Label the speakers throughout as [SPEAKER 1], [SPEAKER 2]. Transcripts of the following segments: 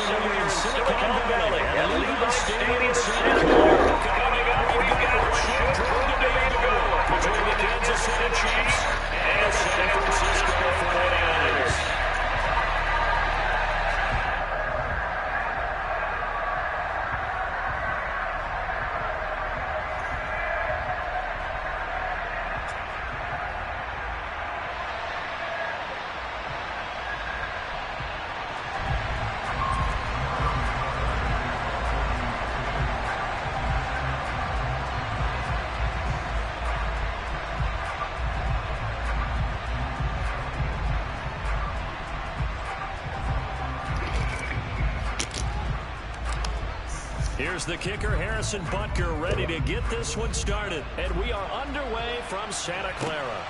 [SPEAKER 1] somewhere in Silicon Valley at Levi's Stadium in Santa Clara. Coming up, we've got a short road debate going between the Kansas City Chiefs and San Francisco 49ers. Here's the kicker, Harrison Butker, ready to get this one started. And we are underway from Santa Clara.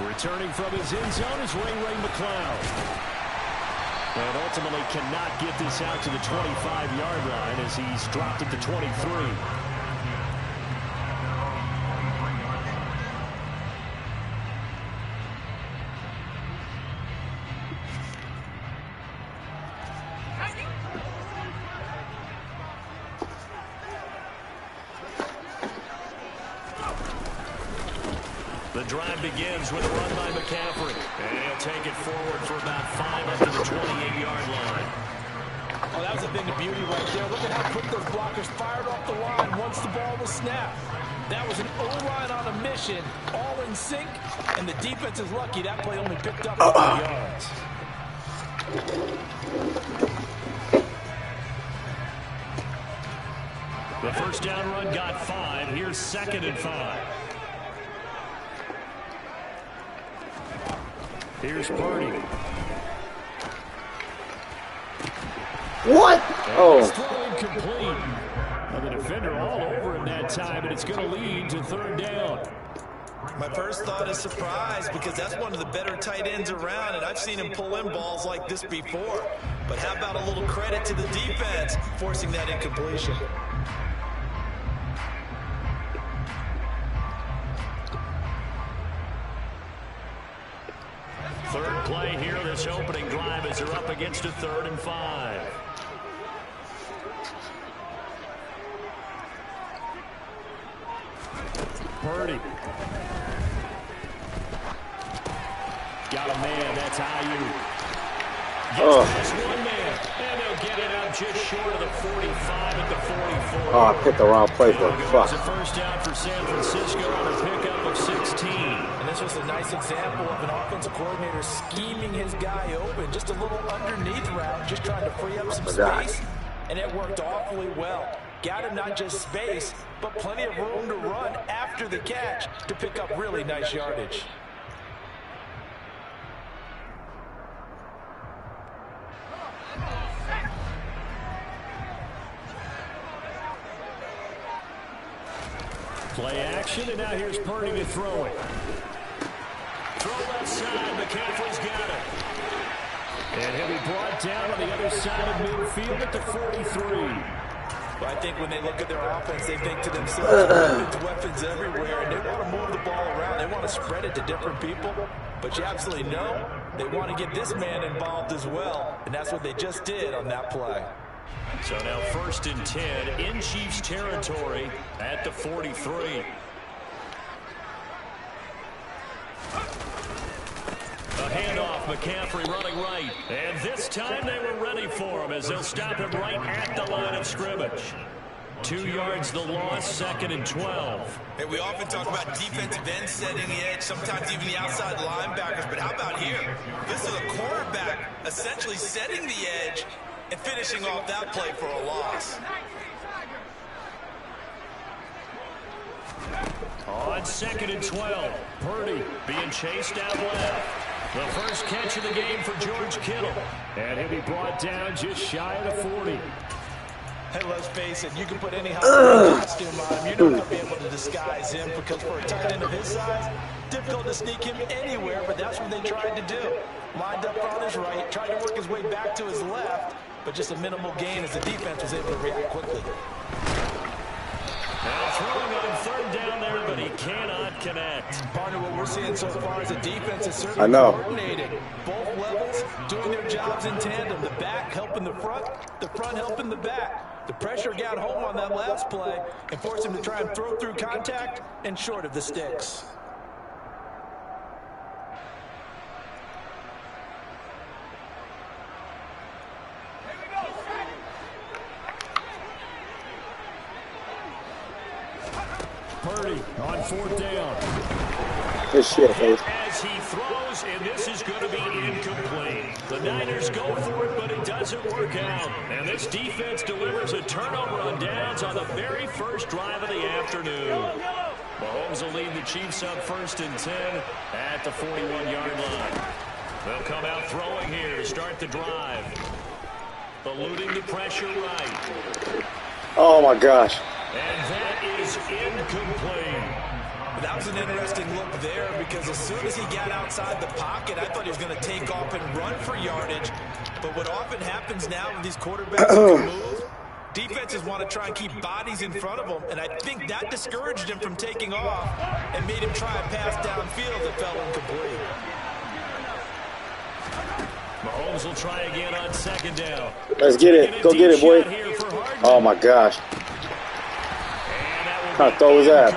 [SPEAKER 1] Returning from his end zone is Ray McCloud. And ultimately cannot get this out to the 25-yard line as he's dropped at the 23. The drive begins with a run by McCaffrey. And he'll take it forward for about 5 up to the 28-yard line.
[SPEAKER 2] Oh, that was a thing of beauty right there. Look at how quick those blockers fired off the line once the ball was snapped. That was an O-line on a mission, all in sync, and the defense is lucky that play only picked up 5 yards.
[SPEAKER 1] The first down run got 5. Here's 2nd and 5. Here's Purdy.
[SPEAKER 3] What? Oh.
[SPEAKER 1] Throw incomplete. Well, the defender all over him that time, and it's going to lead to 3rd down.
[SPEAKER 2] My first thought is surprise, because that's one of the better tight ends around, and I've seen him pull in balls like this before. But how about a little credit to the defense forcing that incompletion?
[SPEAKER 1] Third play here, this opening drive, as they're up against a 3rd and 5. Purdy. Got a man, that's Ayuk. Gets past one man, and they'll get it out just short of the 45 at the 44.
[SPEAKER 3] Oh, I picked the wrong play for
[SPEAKER 1] It's a first down for San Francisco on a pickup of 16.
[SPEAKER 2] And this was a nice example of an offensive coordinator scheming his guy open. Just a little underneath route, just trying to free up some space. And it worked awfully well. Got him not just space, but plenty of room to run after the catch to pick up really nice yardage.
[SPEAKER 1] Play action, and now here's Purdy to throw it. Throw left side, McCaffrey's got it. And he'll be brought down on the other side of midfield at the 43.
[SPEAKER 2] Well, I think when they look at their offense, they think to themselves, weapons everywhere, and they want to move the ball around. They want to spread it to different people. But you absolutely know they want to get this man involved as well, and that's what they just did on that play.
[SPEAKER 1] So now 1st and 10 in Chiefs territory at the 43. A handoff, McCaffrey running right. And this time they were ready for him as they'll stop him right at the line of scrimmage. 2 yards the loss, 2nd and 12.
[SPEAKER 2] Hey, we often talk about defensive ends setting the edge, sometimes even the outside linebackers, but how about here? This is a quarterback essentially setting the edge and finishing off that play for a loss.
[SPEAKER 1] On 2nd and 12, Purdy being chased out left. The first catch of the game for George Kittle. And he'll be brought down just shy of the 40.
[SPEAKER 2] Hey, let's face it, you can put any costume on him. You're not going to be able to disguise him, because for a tight end of his size, difficult to sneak him anywhere, but that's what they tried to do. Lined up on his right, tried to work his way back to his left, but just a minimal gain as the defense was able to react quickly.
[SPEAKER 1] Now throwing on third down there, but he cannot connect.
[SPEAKER 2] Partner, what we're seeing so far is the defense is certainly coordinated. Both levels doing their jobs in tandem. The back helping the front helping the back. The pressure got home on that last play and forced him to try and throw through contact and short of the sticks.
[SPEAKER 1] Purdy on fourth down.
[SPEAKER 3] Good shit, Faith.
[SPEAKER 1] As he throws, and this is going to be incomplete. The Niners go for it, but it doesn't work out. And this defense delivers a turnover on downs on the very first drive of the afternoon. Mahomes will lead the Chiefs up 1st and 10 at the 41-yard line. They'll come out throwing here to start the drive. Eluding the pressure right.
[SPEAKER 3] Oh, my gosh.
[SPEAKER 1] And that is incomplete.
[SPEAKER 2] That was an interesting look there because as soon as he got outside the pocket, I thought he was going to take off and run for yardage. But what often happens now with these quarterbacks who can move, defenses want to try and keep bodies in front of them. And I think that discouraged him from taking off and made him try and pass downfield that fell incomplete.
[SPEAKER 1] Mahomes will try again on 2nd down.
[SPEAKER 3] Let's get it. Go get it, boy. Oh, my gosh. How throw was that?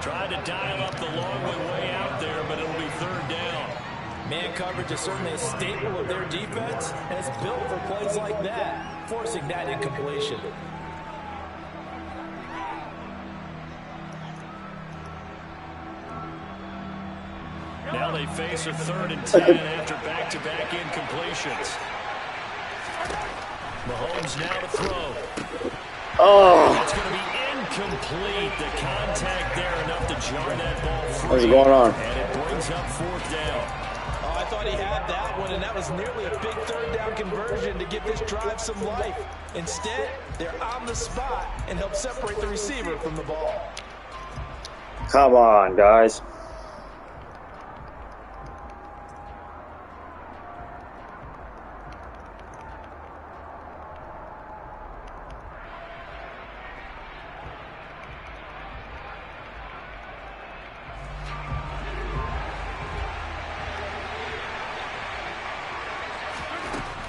[SPEAKER 1] Tried to dial up the long way out there, but it'll be 3rd down.
[SPEAKER 2] Man coverage is certainly a staple of their defense, and it's built for plays like that, forcing that incompletion.
[SPEAKER 1] Now they face a 3rd and 10 after back-to-back incompletions. Mahomes now to throw.
[SPEAKER 3] Oh.
[SPEAKER 1] It's going to be incomplete. The contact there enough to jar that ball free.
[SPEAKER 3] What's going on?
[SPEAKER 1] And it brings up 4th down.
[SPEAKER 2] Oh, I thought he had that one, and that was nearly a big 3rd down conversion to give this drive some life. Instead, they're on the spot and help separate the receiver from the ball.
[SPEAKER 3] Come on, guys.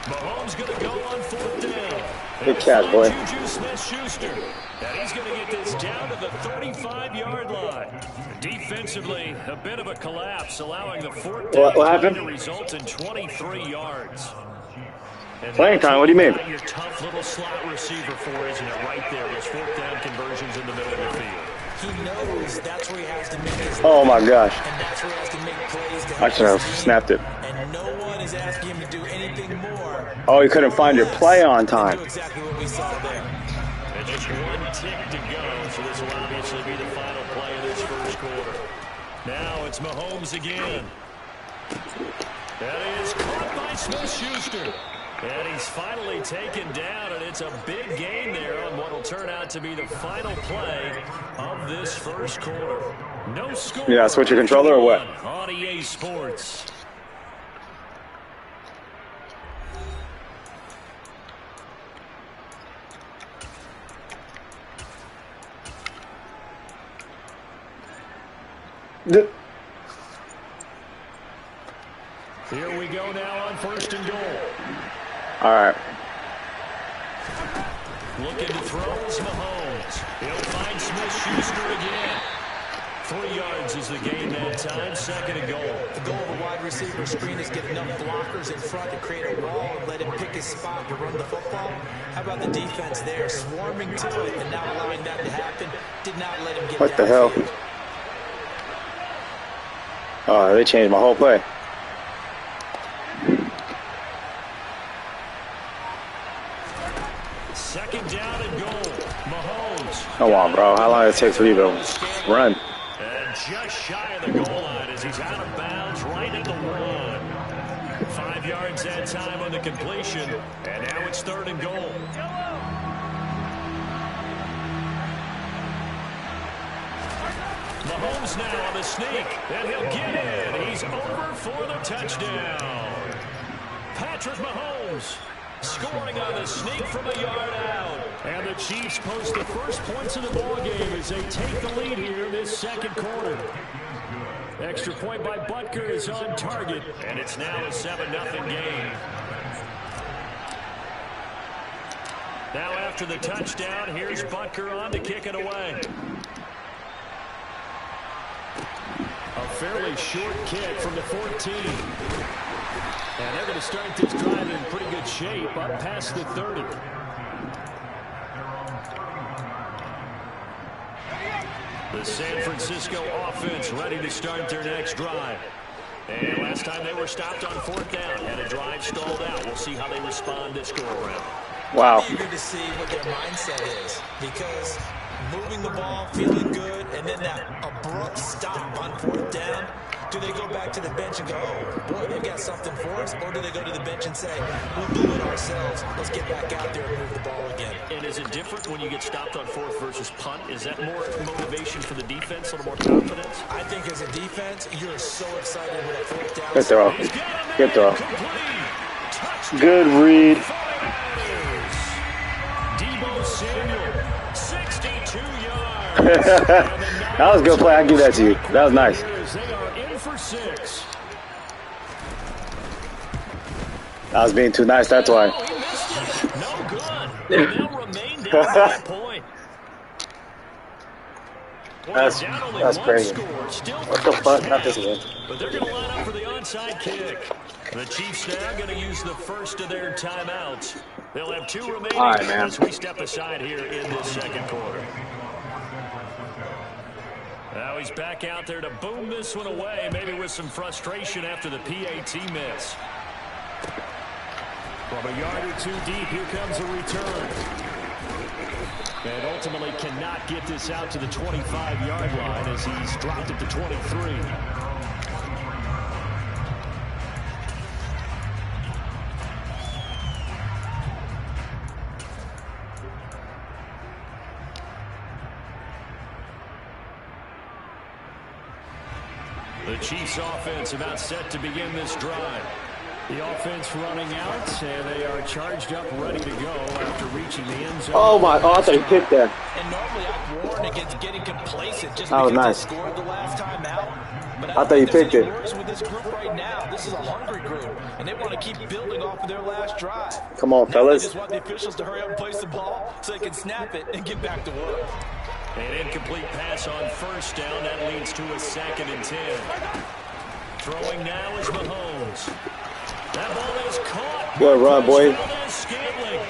[SPEAKER 1] Mahomes going to go on 4th down.
[SPEAKER 3] Good catch, boy.
[SPEAKER 1] Juju Smith-Schuster. And he's going to get this down to the 35-yard line. Defensively, a bit of a collapse, allowing the 4th down
[SPEAKER 3] what happened?
[SPEAKER 1] to result in 23 yards. And
[SPEAKER 3] Playing time, what do you mean?
[SPEAKER 1] Your tough little slot receiver for, isn't it, right there? Those 4th down conversions in the middle of the field.
[SPEAKER 2] He knows that's where he has to make his
[SPEAKER 3] Oh, my gosh.
[SPEAKER 2] and that's where he has to make plays to
[SPEAKER 3] I should have snapped it.
[SPEAKER 2] And no one is asking him to do anything more.
[SPEAKER 3] Oh, you couldn't find your play on time.
[SPEAKER 2] Do exactly what we saw there.
[SPEAKER 1] And just 1 tick to go, so this will obviously be the final play of this first quarter. Now it's Mahomes again. That is caught by Smith-Schuster. And he's finally taken down, and it's a big gain there on what will turn out to be the final play of this first quarter. No score.
[SPEAKER 3] Yeah, switch your controller or what?
[SPEAKER 1] On EA Sports. Here we go now on 1st and goal.
[SPEAKER 3] All right.
[SPEAKER 1] Looking to throw is Mahomes. He'll find Smith-Schuster again. 3 yards is the gain that time. 2nd and goal.
[SPEAKER 2] The goal of a wide receiver screen is get enough blockers in front to create a wall and let him pick his spot to run the football. How about the defense there, swarming to it and not allowing that to happen? Did not let him get
[SPEAKER 3] What the hell?
[SPEAKER 2] downfield.
[SPEAKER 3] Oh, they changed my whole play.
[SPEAKER 1] Second down and goal. Mahomes.
[SPEAKER 3] Come on, bro. How long does it take for you to run?
[SPEAKER 1] And just shy of the goal line as he's out of bounds right at the 1. 5 yards that time on the completion. And now it's 3rd and goal. Mahomes now on the sneak. And he'll get in. He's over for the touchdown. Patrick Mahomes. Scoring on the sneak from a yard out. And the Chiefs post the first points of the ballgame as they take the lead here in this second quarter. Extra point by Butker is on target, and it's now a 7-0 game. Now after the touchdown, here's Butker on to kick it away. A fairly short kick from the 14. And they're going to start this drive in pretty good shape up past the 30. The San Francisco offense ready to start their next drive. And last time they were stopped on 4th down, had a drive stalled out. We'll see how they respond this go-around.
[SPEAKER 3] Wow.
[SPEAKER 2] I'm eager to see what their mindset is, because moving the ball, feeling good, and then that abrupt stop on 4th down, do they go back to the bench and go, oh, boy, they've got something for us, or do they go to the bench and say, we blew it ourselves, let's get back out there and move the ball again?
[SPEAKER 1] And is it different when you get stopped on 4th versus punt? Is that more motivation for the defense, a little more confidence?
[SPEAKER 2] I think as a defense, you're so excited with a 4th down.
[SPEAKER 3] Good throw. Good throw. Good read.
[SPEAKER 1] Debo Samuel, 62 yards.
[SPEAKER 3] That was a good play. I'll give that to you. That was nice.
[SPEAKER 1] They are in for 6.
[SPEAKER 3] I was being too nice, that's why.
[SPEAKER 1] Oh, he missed it. No good. They'll remain down by a point.
[SPEAKER 3] That's crazy. What the fuck? Not this one.
[SPEAKER 1] But they're going to line up for the onside kick. The Chiefs now going to use the first of their timeouts. They'll have 2 remaining as we step aside here in this second quarter. Now he's back out there to boom this one away, maybe with some frustration after the PAT miss. From a yard or 2 deep, here comes a return. And ultimately cannot get this out to the 25-yard line as he's dropped it to 23. The Chiefs offense about set to begin this drive. The offense running out, and they are charged up, ready to go after reaching the end zone.
[SPEAKER 3] Oh my! Oh, I thought he picked that.
[SPEAKER 2] And normally I warn against getting complacent just
[SPEAKER 3] that was
[SPEAKER 2] because
[SPEAKER 3] nice.
[SPEAKER 2] they scored the last time out. But
[SPEAKER 3] I thought you picked it.
[SPEAKER 2] With this group right now, this is a hungry group, and they want to keep building off of their last drive.
[SPEAKER 3] Come on,
[SPEAKER 2] Now
[SPEAKER 3] fellas.
[SPEAKER 2] they just want the officials to hurry up and place the ball so they can snap it and get back to work.
[SPEAKER 1] An incomplete pass on 1st down. That leads to a 2nd and 10. Throwing now is Mahomes. That ball is caught.
[SPEAKER 3] Good run, boy.
[SPEAKER 1] Valdez-Scantling.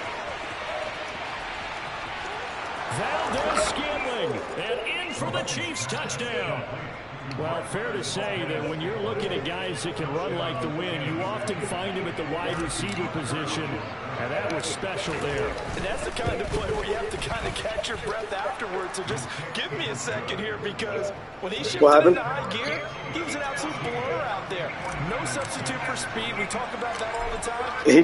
[SPEAKER 1] And in for the Chiefs touchdown. Well, fair to say that when you're looking at guys that can run like the wind, you often find him at the wide receiver position, and that was special there.
[SPEAKER 2] And that's the kind of play where you have to kind of catch your breath afterwards. So just give me a second here, because when he shifted into high gear, he was an absolute blur out there. No substitute for speed. We talk about that all the time.
[SPEAKER 3] He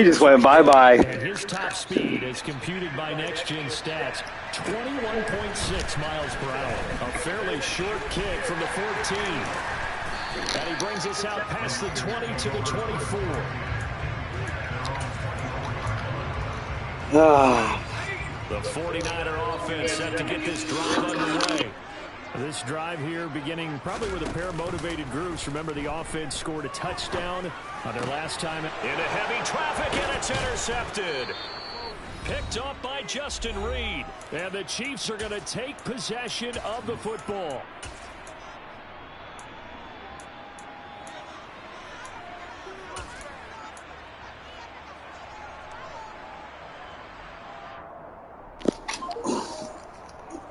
[SPEAKER 3] just went bye-bye.
[SPEAKER 1] And his top speed, as computed by Next Gen Stats, 21.6 miles per hour. A fairly short kick from the 14. And he brings us out past the 20 to the 24. The 49er offense set to get this drive underway. This drive here beginning probably with a pair of motivated groups. Remember, the offense scored a touchdown on their last time. Into heavy traffic, and it's intercepted. Picked up by Justin Reed. And the Chiefs are going to take possession of the football.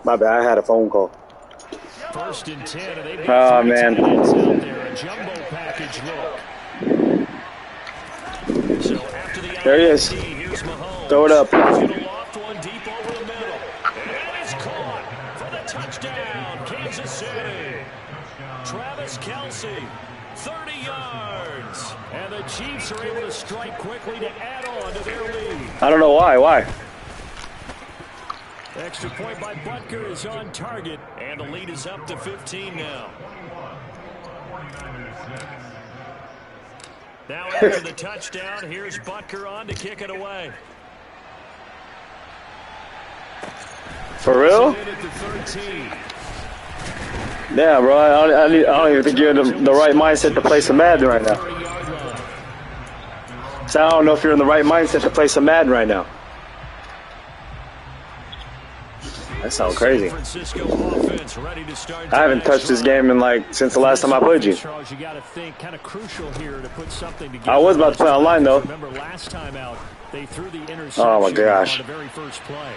[SPEAKER 3] My bad, I had a phone call.
[SPEAKER 1] 1st and 10, and they've
[SPEAKER 3] got 3
[SPEAKER 1] tight ends out there. A jumbo package look. So after the
[SPEAKER 3] there he is.
[SPEAKER 1] here's Mahomes.
[SPEAKER 3] Throw it up.
[SPEAKER 1] He's going to loft one deep over the middle. And it's caught for the touchdown, Kansas City. Travis Kelce, 30 yards. And the Chiefs are able to strike quickly to add on to their lead.
[SPEAKER 3] I don't know why. Why?
[SPEAKER 1] Extra point by Butker is on target, and the lead is up to 15 now. Now after the touchdown, here's Butker on to kick it away.
[SPEAKER 3] For real? Yeah, bro. I don't even think you're in the right mindset to play some Madden right now. So I don't know if you're in the right mindset to play some Madden right now. That sounds crazy. I haven't touched this game in since the last time I played you. I was about to play online though.
[SPEAKER 1] Remember last time out, they threw the interception.
[SPEAKER 3] Oh my gosh.
[SPEAKER 1] On the very first play.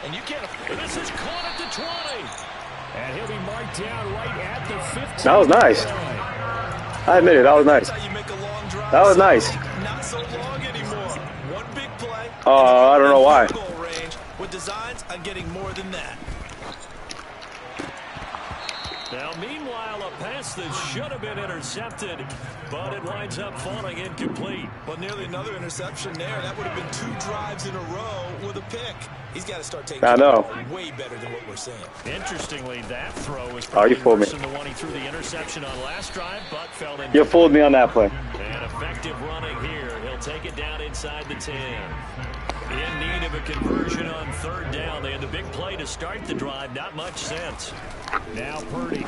[SPEAKER 1] And you can't. This is caught at the 20. And he'll be marked down right at the 15.
[SPEAKER 3] That was nice. I admit it. That was nice. That was nice.
[SPEAKER 2] Not so long anymore. One big play.
[SPEAKER 3] I don't know why.
[SPEAKER 2] With designs on getting more than that.
[SPEAKER 1] Now, meanwhile, a pass that should have been intercepted, but it winds up falling incomplete.
[SPEAKER 2] Well, nearly another interception there. That would have been 2 drives in a row with a pick. He's got to start taking way better than what we're saying.
[SPEAKER 1] Interestingly, that throw was probably worse than the one he threw the interception on last drive, but fell in.
[SPEAKER 3] You fooled me on that play.
[SPEAKER 1] And effective running here. He'll take it down inside the 10. In need of a conversion on 3rd down. They had the big play to start the drive. Not much sense. Now Purdy.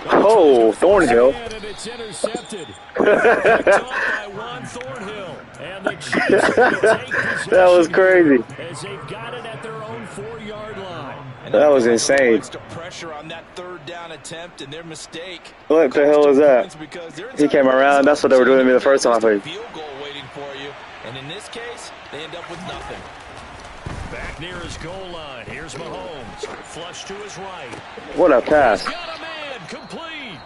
[SPEAKER 3] Oh, Thornhill.
[SPEAKER 1] And it's intercepted. By Juan Thornhill. And the Chiefs take
[SPEAKER 3] that was crazy.
[SPEAKER 1] As they've got it at their own 4-yard line.
[SPEAKER 3] That was insane.
[SPEAKER 2] Pressure on that 3rd down attempt and their mistake.
[SPEAKER 3] What the hell was that? He came around. That's what they were doing to me the first time I played.
[SPEAKER 2] Field goal waiting for you. And in this case, they end up with nothing.
[SPEAKER 1] Back near his goal line. Here's Mahomes. Flush to his right.
[SPEAKER 3] What a pass.
[SPEAKER 1] Got a man. Complete.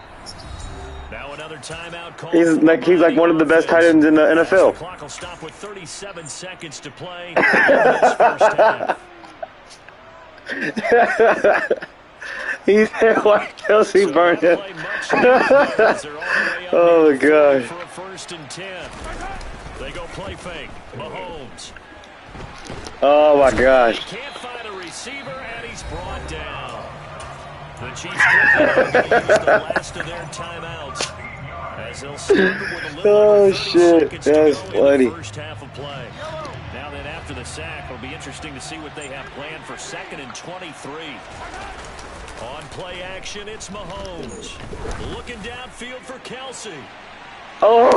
[SPEAKER 1] Now another timeout call.
[SPEAKER 3] He's like one of the best tight ends in the NFL.
[SPEAKER 1] The clock will stop with 37 seconds to play in this first half.
[SPEAKER 3] He's like Kelsey Burnham. Oh my gosh.
[SPEAKER 1] For a 1st and 10. They go play fake. Mahomes.
[SPEAKER 3] Oh my gosh.
[SPEAKER 1] He can't find a receiver, and he's brought down. The Chiefs use the last of their timeouts. As they'll start with a little
[SPEAKER 3] oh shit, that's funny.
[SPEAKER 1] First half of play. Now then, after the sack, it'll be interesting to see what they have planned for 2nd and 23. On play action, it's Mahomes. Looking downfield for Kelsey.
[SPEAKER 3] Oh,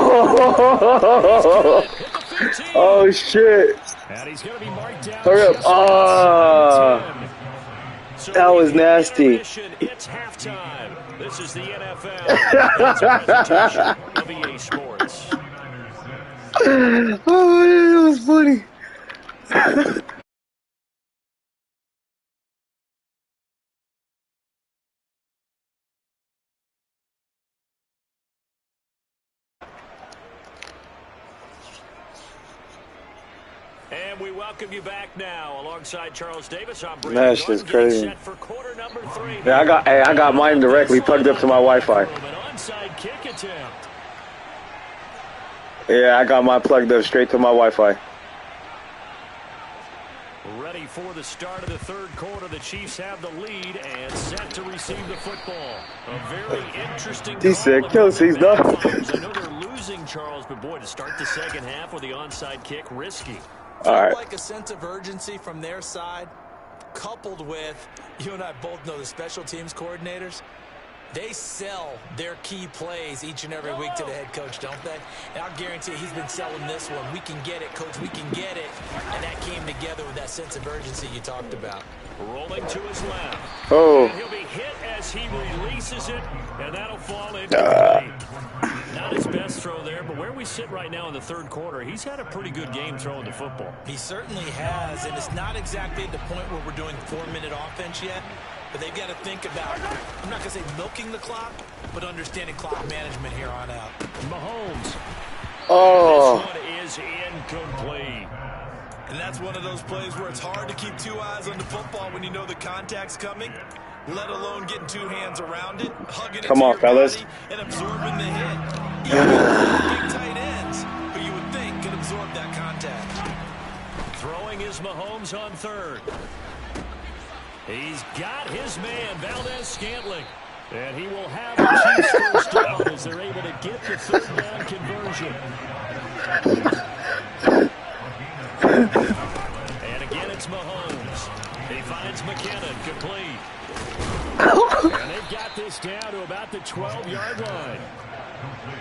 [SPEAKER 3] oh shit.
[SPEAKER 1] And he's going to be marked down.
[SPEAKER 3] Hurry up. Oh, that was nasty.
[SPEAKER 1] It's halftime. This is the NFL. It's a presentation of EA Sports.
[SPEAKER 3] Oh, man, that was funny.
[SPEAKER 1] And we welcome you back now alongside Charles Davis. I'm
[SPEAKER 3] That's just crazy.
[SPEAKER 1] set for quarter number 3.
[SPEAKER 3] Yeah, I got mine directly plugged up to my Wi-Fi.
[SPEAKER 1] An onside kick attempt.
[SPEAKER 3] Yeah, I got mine plugged up straight to my Wi-Fi.
[SPEAKER 1] Ready for the start of the 3rd quarter. The Chiefs have the lead and set to receive the football. A very interesting.
[SPEAKER 3] He said, Kelsey's done.
[SPEAKER 1] I know they're losing, Charles, but boy, to start the 2nd half with the onside kick, risky.
[SPEAKER 3] All right.
[SPEAKER 2] Like a sense of urgency from their side, coupled with, you and I both know the special teams coordinators, they sell their key plays each and every week to the head coach, don't they? And I'll guarantee you he's been selling this one. We can get it, coach, we can get it. And that came together with that sense of urgency you talked about.
[SPEAKER 1] Rolling to his left.
[SPEAKER 3] Oh.
[SPEAKER 1] And he'll be hit as he releases it, and that'll fall incomplete. Not his best throw there, but where we sit right now in the 3rd quarter, he's had a pretty good game throwing the football.
[SPEAKER 2] He certainly has, and it's not exactly at the point where we're doing 4-minute offense yet, but they've got to think about, I'm not going to say milking the clock, but understanding clock management here on out.
[SPEAKER 1] Mahomes.
[SPEAKER 3] Oh.
[SPEAKER 1] This one is incomplete.
[SPEAKER 2] And that's one of those plays where it's hard to keep 2 eyes on the football when you know the contact's coming, let alone getting 2 hands around it, hugging it
[SPEAKER 3] Come on, fellas.
[SPEAKER 2] and absorbing the hit. Big tight ends, who you would think could absorb that contact.
[SPEAKER 1] Throwing is Mahomes on 3rd. He's got his man, Valdez-Scantling. And he will have the Chiefs first down as they're able to get the third down conversion. And again, it's Mahomes. He finds McKinnon complete. And they've got this down to about the 12-yard line.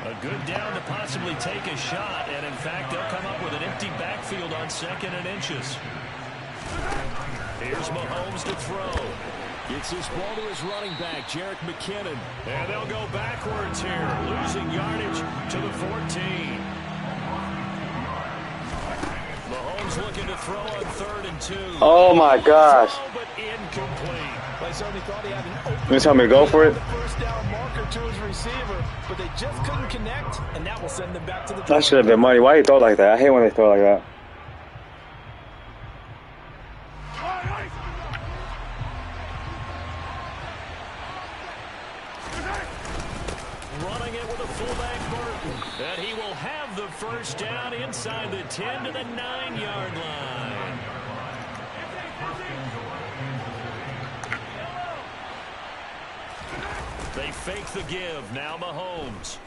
[SPEAKER 1] A good down to possibly take a shot. And, in fact, they'll come up with an empty backfield on 2nd and inches. Here's Mahomes to throw. Gets this ball to his running back, Jerick McKinnon. And they'll go backwards here, losing yardage to the 14. Mahomes looking to throw on 3rd and 2.
[SPEAKER 3] Oh, my gosh.
[SPEAKER 1] But incomplete.
[SPEAKER 3] You tell me to go for it?
[SPEAKER 2] First down marker to his receiver, but they just couldn't connect, and that will send them back to the
[SPEAKER 3] That should have been money. Why you throw like that? I hate when they throw like that.
[SPEAKER 1] Running it with a fullback Burton. And he will have the first down inside the 10 to the 9-yard line. They fake the give. Now Mahomes.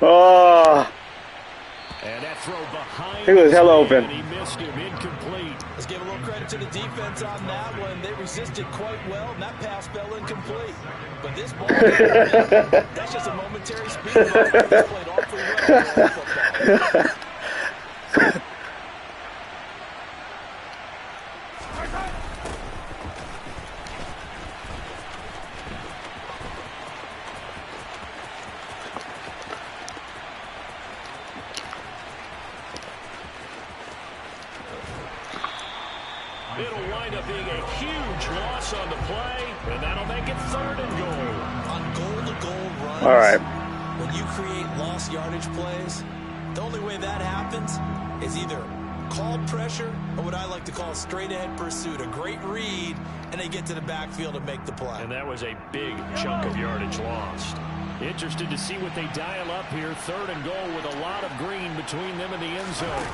[SPEAKER 3] Oh.
[SPEAKER 1] And that throw behind.
[SPEAKER 3] He was hella open.
[SPEAKER 1] And he missed him. Incomplete.
[SPEAKER 2] Let's give a little credit to the defense on that one. They resisted quite well, and that pass fell incomplete. But this ball, that's just a momentary speed bump. He's played awfully well football.
[SPEAKER 1] It'll wind up being a huge loss on the play, and that'll make it 3rd and goal.
[SPEAKER 2] On goal-to-goal runs,
[SPEAKER 3] All right.
[SPEAKER 2] when you create lost yardage plays, the only way that happens is either called pressure or what I like to call straight-ahead pursuit, a great read, and they get to the backfield and make the play.
[SPEAKER 1] And that was a big chunk of yardage lost. Interested to see what they dial up here. 3rd and goal with a lot of green between them and the end zone.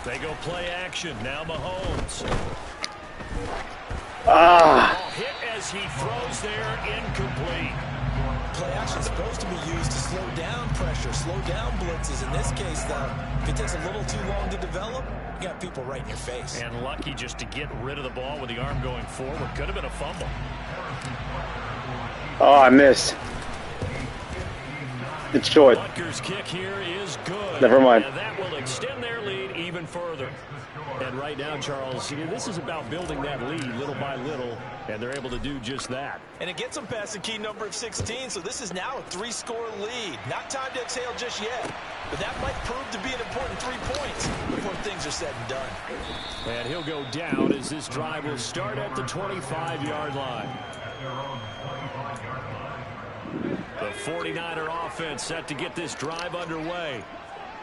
[SPEAKER 1] They go play action. Now Mahomes. Ball hit as he throws there, incomplete.
[SPEAKER 2] Play action is supposed to be used to slow down pressure, slow down blitzes. In this case, though, if it takes a little too long to develop, you got people right in your face.
[SPEAKER 1] And lucky just to get rid of the ball with the arm going forward. Could have been a fumble.
[SPEAKER 3] Oh, I missed. It's short.
[SPEAKER 1] Butker's kick here is good.
[SPEAKER 3] Never mind.
[SPEAKER 1] And that will extend their lead even further. And right now, Charles, this is about building that lead little by little, and they're able to do just that.
[SPEAKER 2] And it gets them past the key number of 16, so this is now a 3-score lead. Not time to exhale just yet, but that might prove to be an important 3 points before things are said and done.
[SPEAKER 1] And he'll go down as this drive will start at the 25-yard line. The 49er offense set to get this drive underway.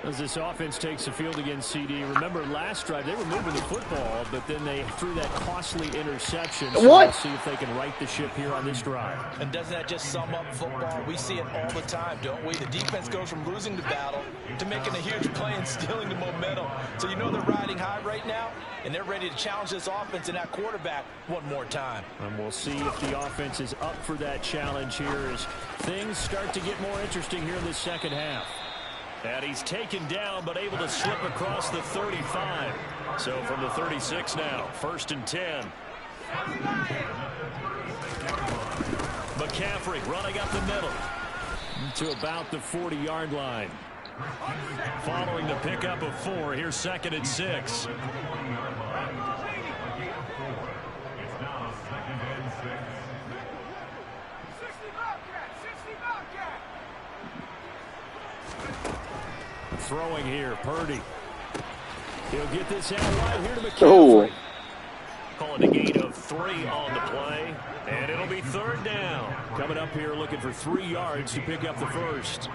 [SPEAKER 1] As this offense takes the field against CD. Remember last drive they were moving the football, but then they threw that costly interception. So
[SPEAKER 3] What?
[SPEAKER 1] we'll see if they can right the ship here on this drive.
[SPEAKER 2] And doesn't that just sum up football? We see it all the time, don't we? The defense goes from losing the battle to making a huge play and stealing the momentum. So you know they're riding high right now, and they're ready to challenge this offense and that quarterback one more time.
[SPEAKER 1] And we'll see if the offense is up for that challenge here as things start to get more interesting here in the second half. And he's taken down, but able to slip across the 35. So from the 36 now, 1st and 10. McCaffrey running up the middle to about the 40-yard line. Following the pickup of 4, here's 2nd and 6. Throwing here, Purdy. He'll get this out right here to McCaffrey. Calling a gain of 3 on the play, and it'll be 3rd down. Coming up here looking for 3 yards to pick up the first.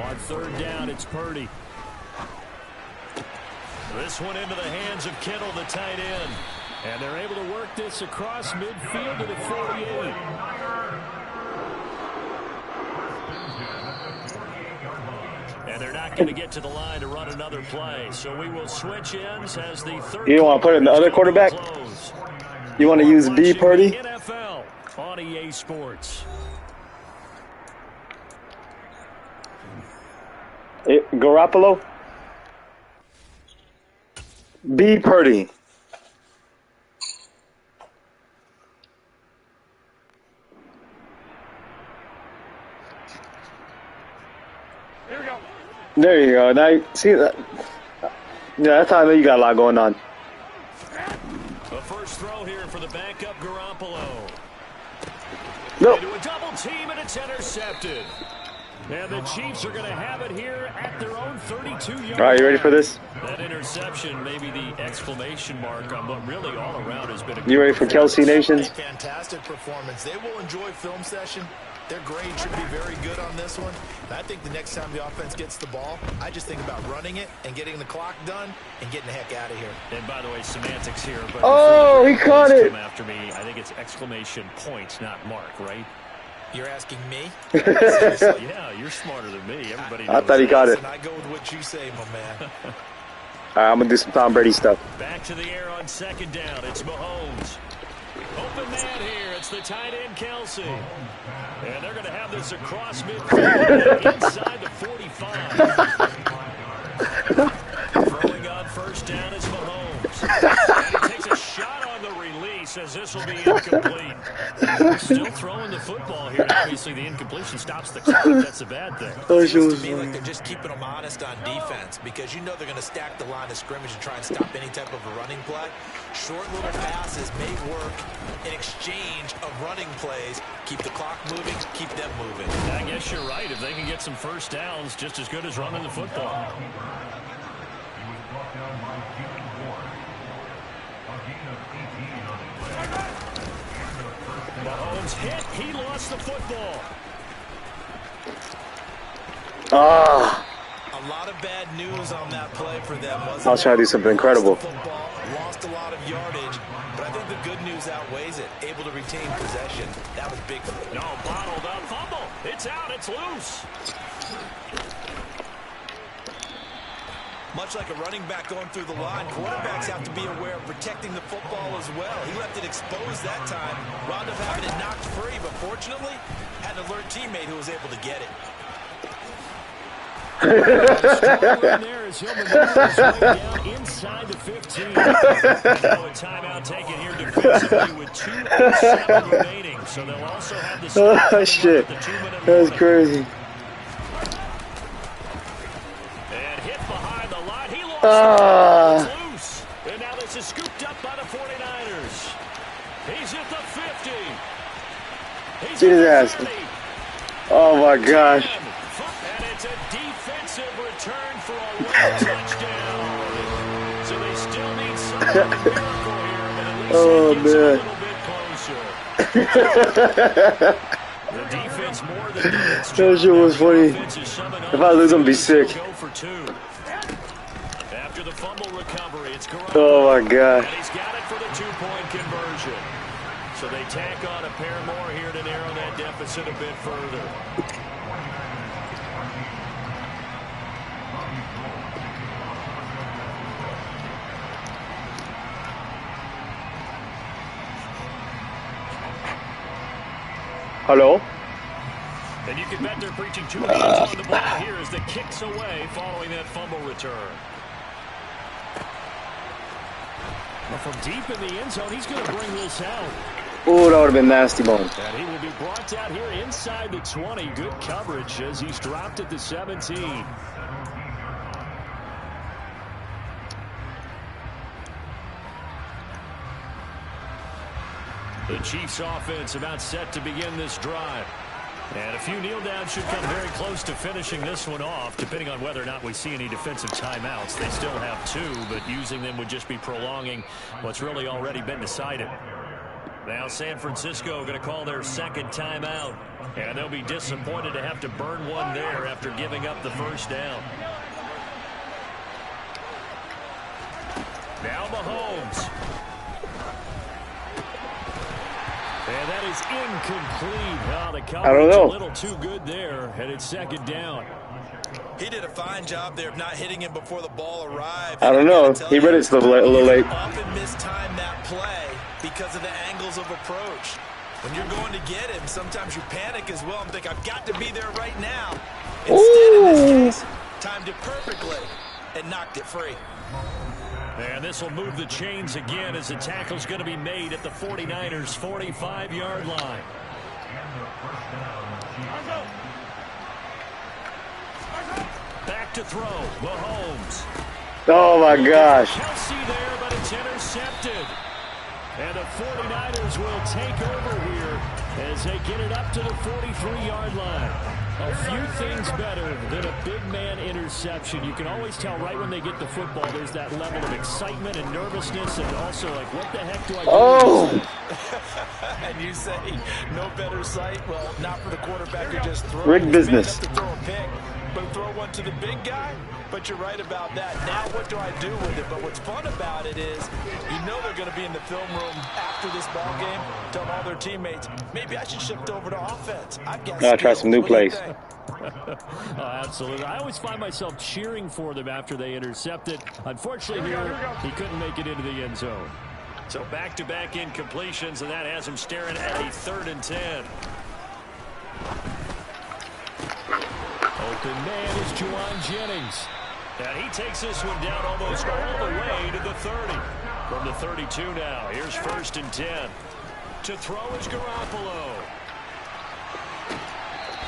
[SPEAKER 1] On 3rd down, it's Purdy. This one into the hands of Kittle, the tight end. And they're able to work this across midfield to the 48. And they're not going to get to the line to run another play. So we will switch ends as the third.
[SPEAKER 3] You don't want to put it in the other quarterback? You want to use B Purdy?
[SPEAKER 1] NFL on EA Sports.
[SPEAKER 3] Garoppolo? B Purdy. There you go. Now, see that? Yeah, that's how I know you got a lot going on.
[SPEAKER 1] The first throw here for the backup Garoppolo.
[SPEAKER 3] No.
[SPEAKER 1] Into a double team, and it's intercepted. And the Chiefs are going to have it here at their own 32-yard.
[SPEAKER 3] All right, you ready for this?
[SPEAKER 1] That interception, maybe the exclamation mark on what really all around has been a good
[SPEAKER 3] You ready for Kelsey Nations?
[SPEAKER 2] Fantastic performance. They will enjoy film session. Their grade should be very good on this one. And I think the next time the offense gets the ball, I just think about running it and getting the clock done and getting the heck out of here.
[SPEAKER 1] And by the way, semantics here. But
[SPEAKER 3] oh, he caught it.
[SPEAKER 1] Come after me. I think it's exclamation points, not mark, right?
[SPEAKER 2] You're asking me?
[SPEAKER 1] Seriously? Yeah, you're smarter than me. Everybody knows
[SPEAKER 3] I thought he caught it.
[SPEAKER 2] And I go with what you say, my man.
[SPEAKER 3] All right, I'm going to do some Tom Brady stuff.
[SPEAKER 1] Back to the air on second down. It's Mahomes. Open man here. It's the tight end, Kelsey. And they're going to have this across midfield inside the 45. Throwing on first down is Mahomes. And he takes a shot on the release as this will be incomplete. Still throwing the football here. Obviously, the incompletion stops the clock. That's a bad thing.
[SPEAKER 2] It seems to me like they're just keeping them honest on defense because you know they're going to stack the line of scrimmage and try and stop any type of a running play. Short little passes may work in exchange of running plays. Keep the clock moving, keep them moving.
[SPEAKER 1] I guess you're right. If they can get some first downs, just as good as running the football. Mahomes hit. He lost the football.
[SPEAKER 3] Ah.
[SPEAKER 2] A lot of bad news on that play for them.
[SPEAKER 3] I'll try to do something incredible.
[SPEAKER 2] Lost a lot of yardage, but I think the good news outweighs it. Able to retain possession. That was big.
[SPEAKER 1] No, bottled up fumble. It's out. It's loose.
[SPEAKER 2] Much like a running back going through the line, quarterbacks have to be aware of protecting the football as well. He left it exposed that time. Wound up having it knocked free, but fortunately, had an alert teammate who was able to get it.
[SPEAKER 1] There as he'll maneuver his way down inside the 15. A timeout taken here defensively with 2:07 remaining. So they'll also have the
[SPEAKER 3] oh, shit. That's crazy.
[SPEAKER 1] And hit behind the line. He lost it. It's loose. And now this is scooped up by the 49ers. He's at the 50. He's
[SPEAKER 3] Get his ass. Oh, my gosh.
[SPEAKER 1] And it's a defensive return for a late touchdown. So they still need some miracle here, but at least it gets a little bit closer. The defense more than needs.
[SPEAKER 3] That shit was funny. If I lose, I'm gonna be sick.
[SPEAKER 1] After the fumble recovery, it's Garoppolo.
[SPEAKER 3] Oh my god.
[SPEAKER 1] And he's got it for the two-point conversion. So they tack on a pair more here to narrow that deficit a bit further.
[SPEAKER 3] Hello?
[SPEAKER 1] And you can bet they're preaching two hands on the ball here as the kicks away following that fumble return. Well, from deep in the end zone, he's going to bring this out.
[SPEAKER 3] Oh, that would have been nasty, Bones.
[SPEAKER 1] And he will be brought down here inside the 20. Good coverage as he's dropped at the 17. The Chiefs offense about set to begin this drive. And a few kneel downs should come very close to finishing this one off, depending on whether or not we see any defensive timeouts. They still have two, but using them would just be prolonging what's really already been decided. Now San Francisco going to call their second timeout, and they'll be disappointed to have to burn one there after giving up the first down. Now Mahomes. And that is incomplete. Oh, the coverage
[SPEAKER 3] I don't know.
[SPEAKER 1] A little too good there, and it's second down.
[SPEAKER 2] He did a fine job there of not hitting him before the ball arrived.
[SPEAKER 3] I don't know. He read it a little late.
[SPEAKER 2] Often mistime that play because of the angles of approach. When you're going to get him, sometimes you panic as well and think, I've got to be there right now. Instead, in this case, timed it perfectly and knocked it free.
[SPEAKER 1] And this will move the chains again as the tackle's going to be made at the 49ers' 45-yard line. Back to throw, Mahomes.
[SPEAKER 3] Oh, my gosh.
[SPEAKER 1] Kelsey there, but it's intercepted. And the 49ers will take over here as they get it up to the 43-yard line. A few things better than a big man interception. You can always tell right when they get the football, there's that level of excitement and nervousness, and also like, what the heck do I do?
[SPEAKER 3] Oh!
[SPEAKER 2] And you say, no better sight? Well, not for the quarterback who just throws.
[SPEAKER 3] Rigged business.
[SPEAKER 2] To throw a pick, but throw one to the big guy? But you're right about that. Now what do I do with it? But what's fun about it is you know they're going to be in the film room after this ball game telling all their teammates, maybe I should shift over to offense. I've got
[SPEAKER 3] Gotta try some new plays.
[SPEAKER 1] Oh, absolutely. I always find myself cheering for them after they intercept it. Unfortunately here, he couldn't make it into the end zone. So back-to-back incompletions, and that has him staring at a 3rd and 10. Open man is Juwan Jennings. And he takes this one down almost all the way to the 30. From the 32 now, here's 1st and 10. To throw is Garoppolo.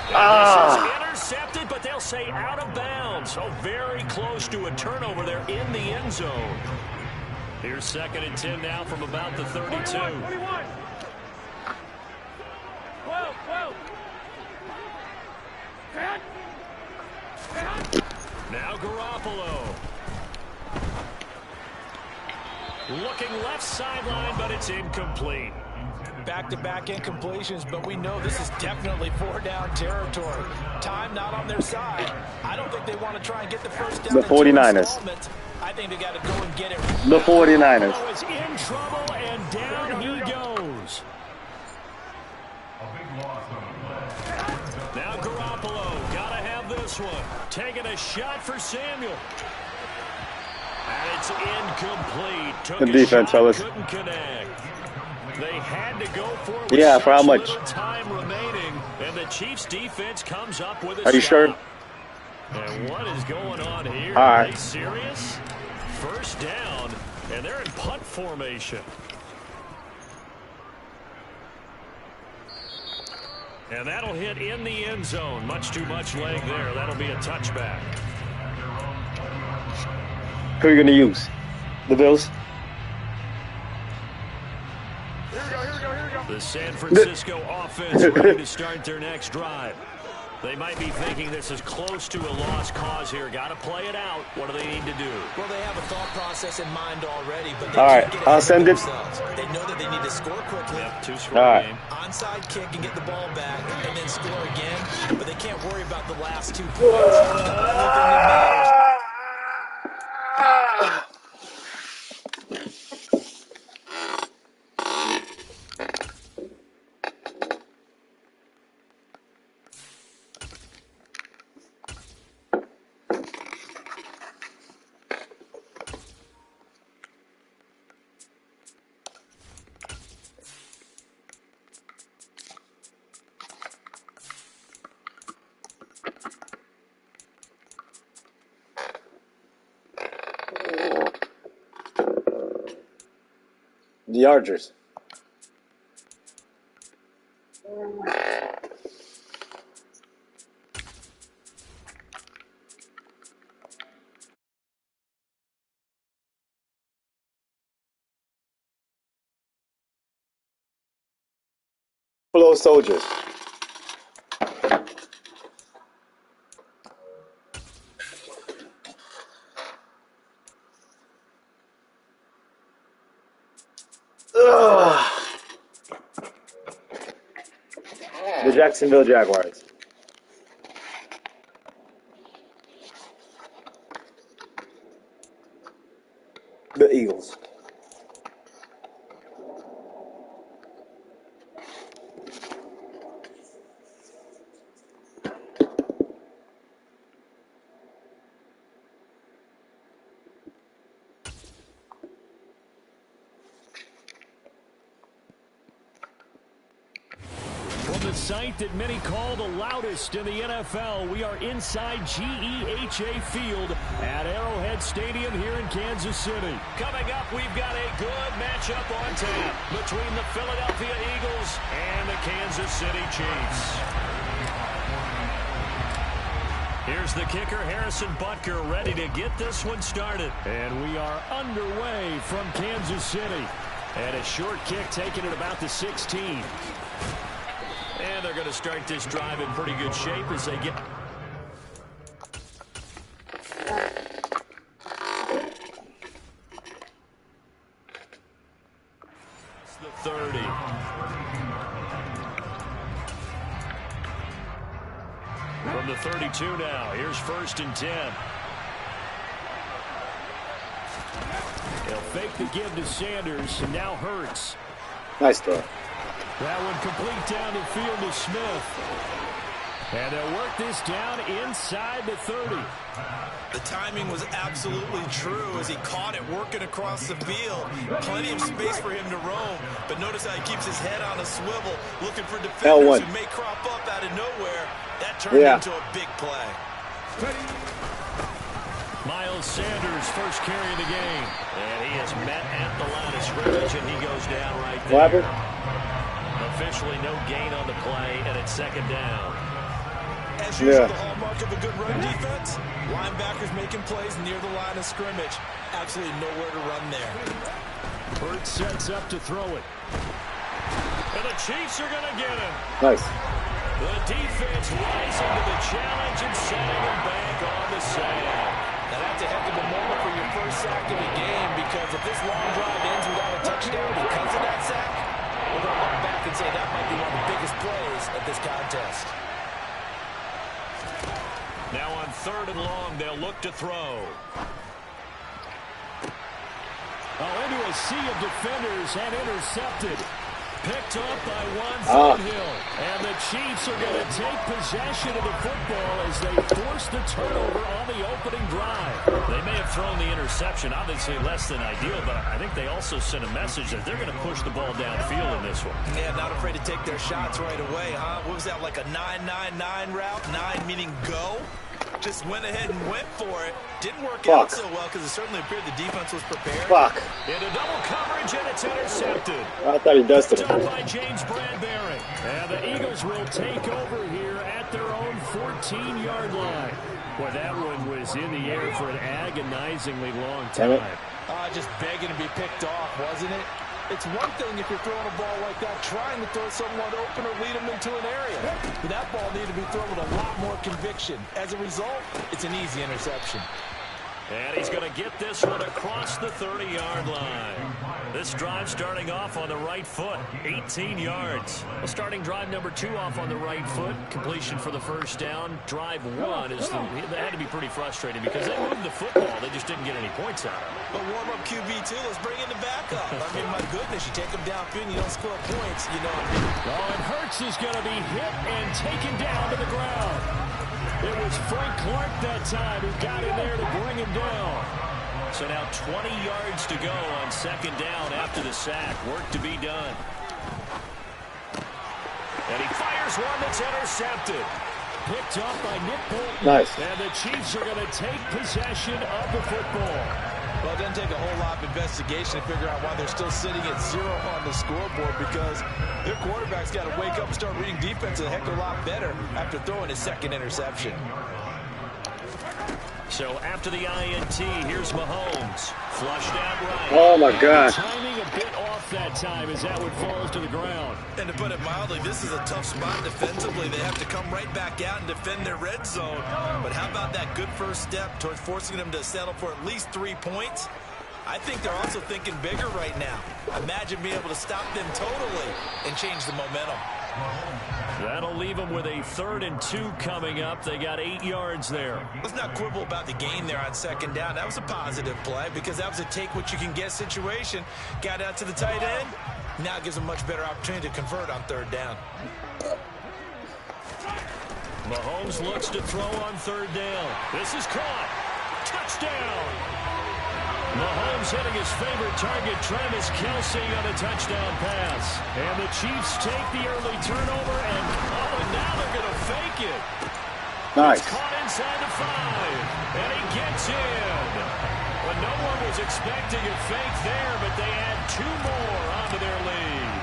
[SPEAKER 1] This is intercepted, but they'll say out of bounds. So very close to a turnover there in the end zone. Here's 2nd and 10 now from about the 32. 21. Whoa. Now Garoppolo. Looking left sideline, but it's incomplete.
[SPEAKER 2] Back-to-back incompletions, but we know this is definitely 4-down territory. Time not on their side. I don't think they want to try and get the first down.
[SPEAKER 3] The 49ers.
[SPEAKER 2] I think they got to go and get it.
[SPEAKER 3] The 49ers.
[SPEAKER 1] Garoppolo is in trouble, and down he goes. Now Garoppolo, gotta have this one. Taking a shot for Samuel. And it's incomplete. Took
[SPEAKER 3] Good defense, fellas.
[SPEAKER 1] Couldn't connect. They had to go for it with
[SPEAKER 3] Yeah, for how
[SPEAKER 1] such
[SPEAKER 3] much?
[SPEAKER 1] little time remaining, and the Chiefs defense comes up with a
[SPEAKER 3] Are you
[SPEAKER 1] stop.
[SPEAKER 3] sure?
[SPEAKER 1] And what is going on here?
[SPEAKER 3] All right.
[SPEAKER 1] Are they serious? 1st down, and they're in punt formation. And that'll hit in the end zone. Much too much leg there. That'll be a touchback.
[SPEAKER 3] Who are you going to use? The Bills?
[SPEAKER 2] Here we go.
[SPEAKER 1] The San Francisco offense ready to start their next drive. They might be thinking this is close to a lost cause here. Got to play it out. What do they need to do?
[SPEAKER 2] Well, they have a thought process in mind already, but they
[SPEAKER 3] All
[SPEAKER 2] can't
[SPEAKER 3] right,
[SPEAKER 2] get
[SPEAKER 3] I'll
[SPEAKER 2] ahead
[SPEAKER 3] send
[SPEAKER 2] of
[SPEAKER 3] it.
[SPEAKER 2] themselves. They know that they need to score quickly.
[SPEAKER 1] Yep, 2-score
[SPEAKER 3] All right.
[SPEAKER 1] game.
[SPEAKER 2] Onside kick and get the ball back and then score again, but they can't worry about the last 2 points. The only thing that matters.
[SPEAKER 3] The Argers. Hello, soldiers. Ugh. The Jacksonville Jaguars. The Eagles.
[SPEAKER 1] sight that many call the loudest in the NFL. We are inside GEHA Field at Arrowhead Stadium here in Kansas City. Coming up, we've got a good matchup on tap between the Philadelphia Eagles and the Kansas City Chiefs. Here's the kicker, Harrison Butker, ready to get this one started. And we are underway from Kansas City. And a short kick taken at about the 16. And they're going to start this drive in pretty good shape as they get... It's the 30. From the 32 now, here's 1st and 10. They'll fake the give to Sanders, and now Hurts.
[SPEAKER 3] Nice throw.
[SPEAKER 1] That one complete down the field to Smith. And they'll work this down inside the 30.
[SPEAKER 2] The timing was absolutely true as he caught it working across the field. Plenty of space for him to roam. But notice how he keeps his head on a swivel, looking for defenders who may crop up out of nowhere. That turned into a big play.
[SPEAKER 1] Miles Sanders, first carry of the game. And he is met at the line of scrimmage, and he goes down right there. Officially no gain on the play, and it's 2nd down.
[SPEAKER 2] As usual, the hallmark of a good run defense, linebackers making plays near the line of scrimmage. Absolutely nowhere to run there.
[SPEAKER 1] Hurts sets up to throw it. And the Chiefs are going to get him.
[SPEAKER 3] Nice.
[SPEAKER 1] The defense rising to the challenge and setting him back on the sand.
[SPEAKER 2] Now that's a heck of a moment for your first sack of the game, because if this long drive ends without a touchdown because of that sack, we're going to look back and say that might be one of the biggest plays of this contest.
[SPEAKER 1] Now on 3rd and long, they'll look to throw. Into a sea of defenders and intercepted. Picked up by one Thornhill. And the Chiefs are going to take possession of the football as they force the turnover on the opening drive. They may have thrown the interception, obviously less than ideal, but I think they also sent a message that they're going to push the ball downfield in this one.
[SPEAKER 2] Yeah, not afraid to take their shots right away, huh? What was that, like a 9-9-9 route? 9 meaning go? Just went ahead and went for it. Didn't work out so well because it certainly appeared the defense was prepared.
[SPEAKER 1] Into double coverage, and it's intercepted.
[SPEAKER 3] I thought he dusted it.
[SPEAKER 1] By James Bradbury. And the Eagles will take over here at their own 14-yard line. Boy, that one was in the air for an agonizingly long time.
[SPEAKER 2] Just begging to be picked off, wasn't it? It's one thing if you're throwing a ball like that, trying to throw someone open or lead them into an area. But that ball needed to be thrown with a lot more conviction. As a result, it's an easy interception.
[SPEAKER 1] And he's going to get this one across the 30-yard line. This drive starting off on the right foot, 18 yards. Well, starting drive number 2 off on the right foot. Completion for the first down. Drive 1 is that had to be pretty frustrating because they moved the football. They just didn't get any points out of it.
[SPEAKER 2] But warm-up QB2, let's bring in the backup. I mean, my goodness, you take them downfield and you don't score points, you know.
[SPEAKER 1] And Hurts is going to be hit and taken down to the ground. It was Frank Clark that time who got in there to bring him down. So now 20 yards to go on 2nd down after the sack. Work to be done. And he fires one that's intercepted. Picked up by Nick Bolton.
[SPEAKER 3] Nice.
[SPEAKER 1] And the Chiefs are going to take possession of the football.
[SPEAKER 2] Well, it doesn't take a whole lot of investigation to figure out why they're still sitting at 0 on the scoreboard, because their quarterback's got to wake up and start reading defense a heck of a lot better after throwing his 2nd interception.
[SPEAKER 1] So after the INT, here's Mahomes. Flushed out right.
[SPEAKER 3] Oh, my God.
[SPEAKER 1] Timing a bit off that time as that one falls to the ground.
[SPEAKER 2] And to put it mildly, this is a tough spot defensively. They have to come right back out and defend their red zone. But how about that good first step towards forcing them to settle for at least 3 points? I think they're also thinking bigger right now. Imagine being able to stop them totally and change the momentum.
[SPEAKER 1] That'll leave them with a 3rd and 2 coming up. They got 8 yards there.
[SPEAKER 2] Let's not quibble about the gain there on 2nd down. That was a positive play because that was a take-what-you-can-get situation. Got out to the tight end. Now it gives them much better opportunity to convert on 3rd down.
[SPEAKER 1] Mahomes looks to throw on 3rd down. This is caught. Touchdown. Mahomes hitting his favorite target, Travis Kelce, on a touchdown pass. And the Chiefs take the early turnover, and now they're going to fake it.
[SPEAKER 3] Nice.
[SPEAKER 1] It's caught inside the 5, and he gets in. Well, no one was expecting a fake there, but they add 2 more onto their lead.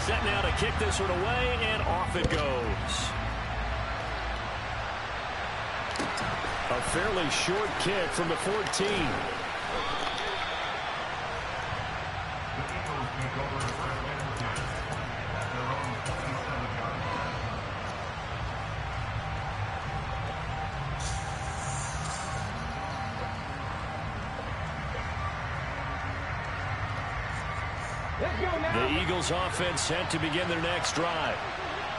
[SPEAKER 1] Set now to kick this one away, and off it goes. A fairly short kick from the 14. The Eagles offense set to begin their next drive.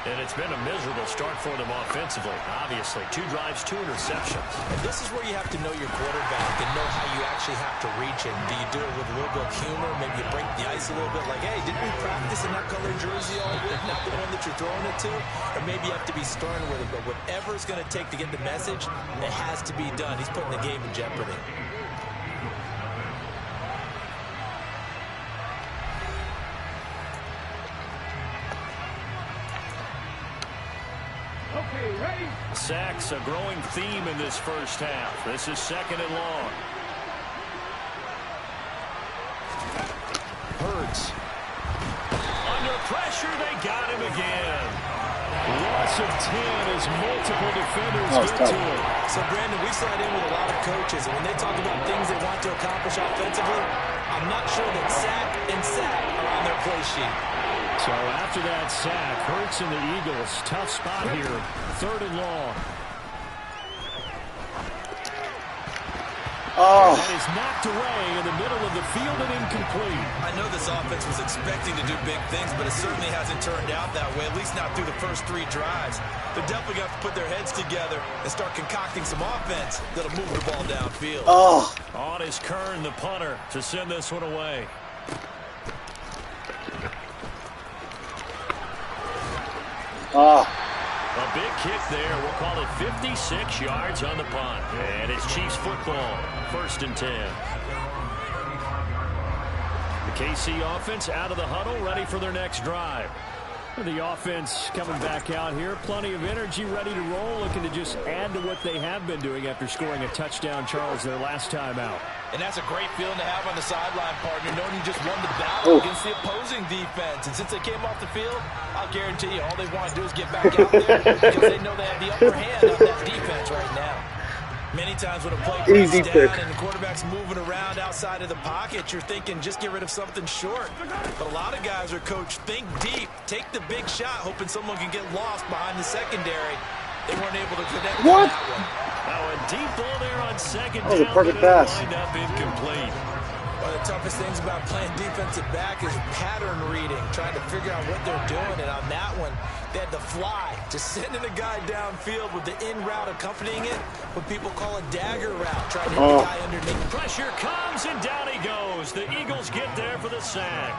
[SPEAKER 1] And it's been a miserable start for them offensively. Obviously, 2 drives, 2 interceptions.
[SPEAKER 2] And this is where you have to know your quarterback and know how you actually have to reach him. Do you do it with a little bit of humor? Maybe you break the ice a little bit like, hey, didn't we practice in that color jersey all week? Not the one that you're throwing it to? Or maybe you have to be stern with it. But whatever it's going to take to get the message, it has to be done. He's putting the game in jeopardy.
[SPEAKER 1] Sacks, a growing theme in this first half. This is 2nd and long. Hurts. Under pressure, they got him again. Loss of 10 as multiple defenders get to him.
[SPEAKER 2] So, Brandon, we sat in with a lot of coaches, and when they talk about things they want to accomplish offensively, I'm not sure that sack and sack are on their play sheet.
[SPEAKER 1] So after that sack, Hurts and the Eagles, tough spot here, 3rd and long.
[SPEAKER 3] Oh.
[SPEAKER 1] That is knocked away in the middle of the field and incomplete.
[SPEAKER 2] I know this offense was expecting to do big things, but it certainly hasn't turned out that way, at least not through the first 3 drives. They're definitely going to have to put their heads together and start concocting some offense that'll move the ball downfield.
[SPEAKER 3] Oh.
[SPEAKER 1] On is Kern, the punter, to send this one away.
[SPEAKER 3] Oh.
[SPEAKER 1] A big kick there. We'll call it 56 yards on the punt. And it's Chiefs football. 1st and 10. The KC offense out of the huddle, ready for their next drive. The offense coming back out here. Plenty of energy, ready to roll, looking to just add to what they have been doing after scoring a touchdown, Charles, their last time out.
[SPEAKER 2] And that's a great feeling to have on the sideline, partner, knowing you just won the battle against the opposing defense. And since they came off the field, I'll guarantee you all they want to do is get back out there because they know they have the upper hand on that defense right now. Many times when a play breaks down and the quarterback's moving around outside of the pocket, you're thinking just get rid of something short. But a lot of guys are coached, think deep, take the big shot, hoping someone can get lost behind the secondary. They weren't able to connect on that one.
[SPEAKER 1] Now a deep ball there on 2nd down,
[SPEAKER 3] that was a perfect pass.
[SPEAKER 1] Lined up incomplete.
[SPEAKER 2] One of the toughest things about playing defensive back is pattern reading, trying to figure out what they're doing. And on that one, they had to fly, just sending a guy downfield with the in route accompanying it, what people call a dagger route, trying to hit the guy underneath.
[SPEAKER 1] Pressure comes, and down he goes. The Eagles get there for the sack.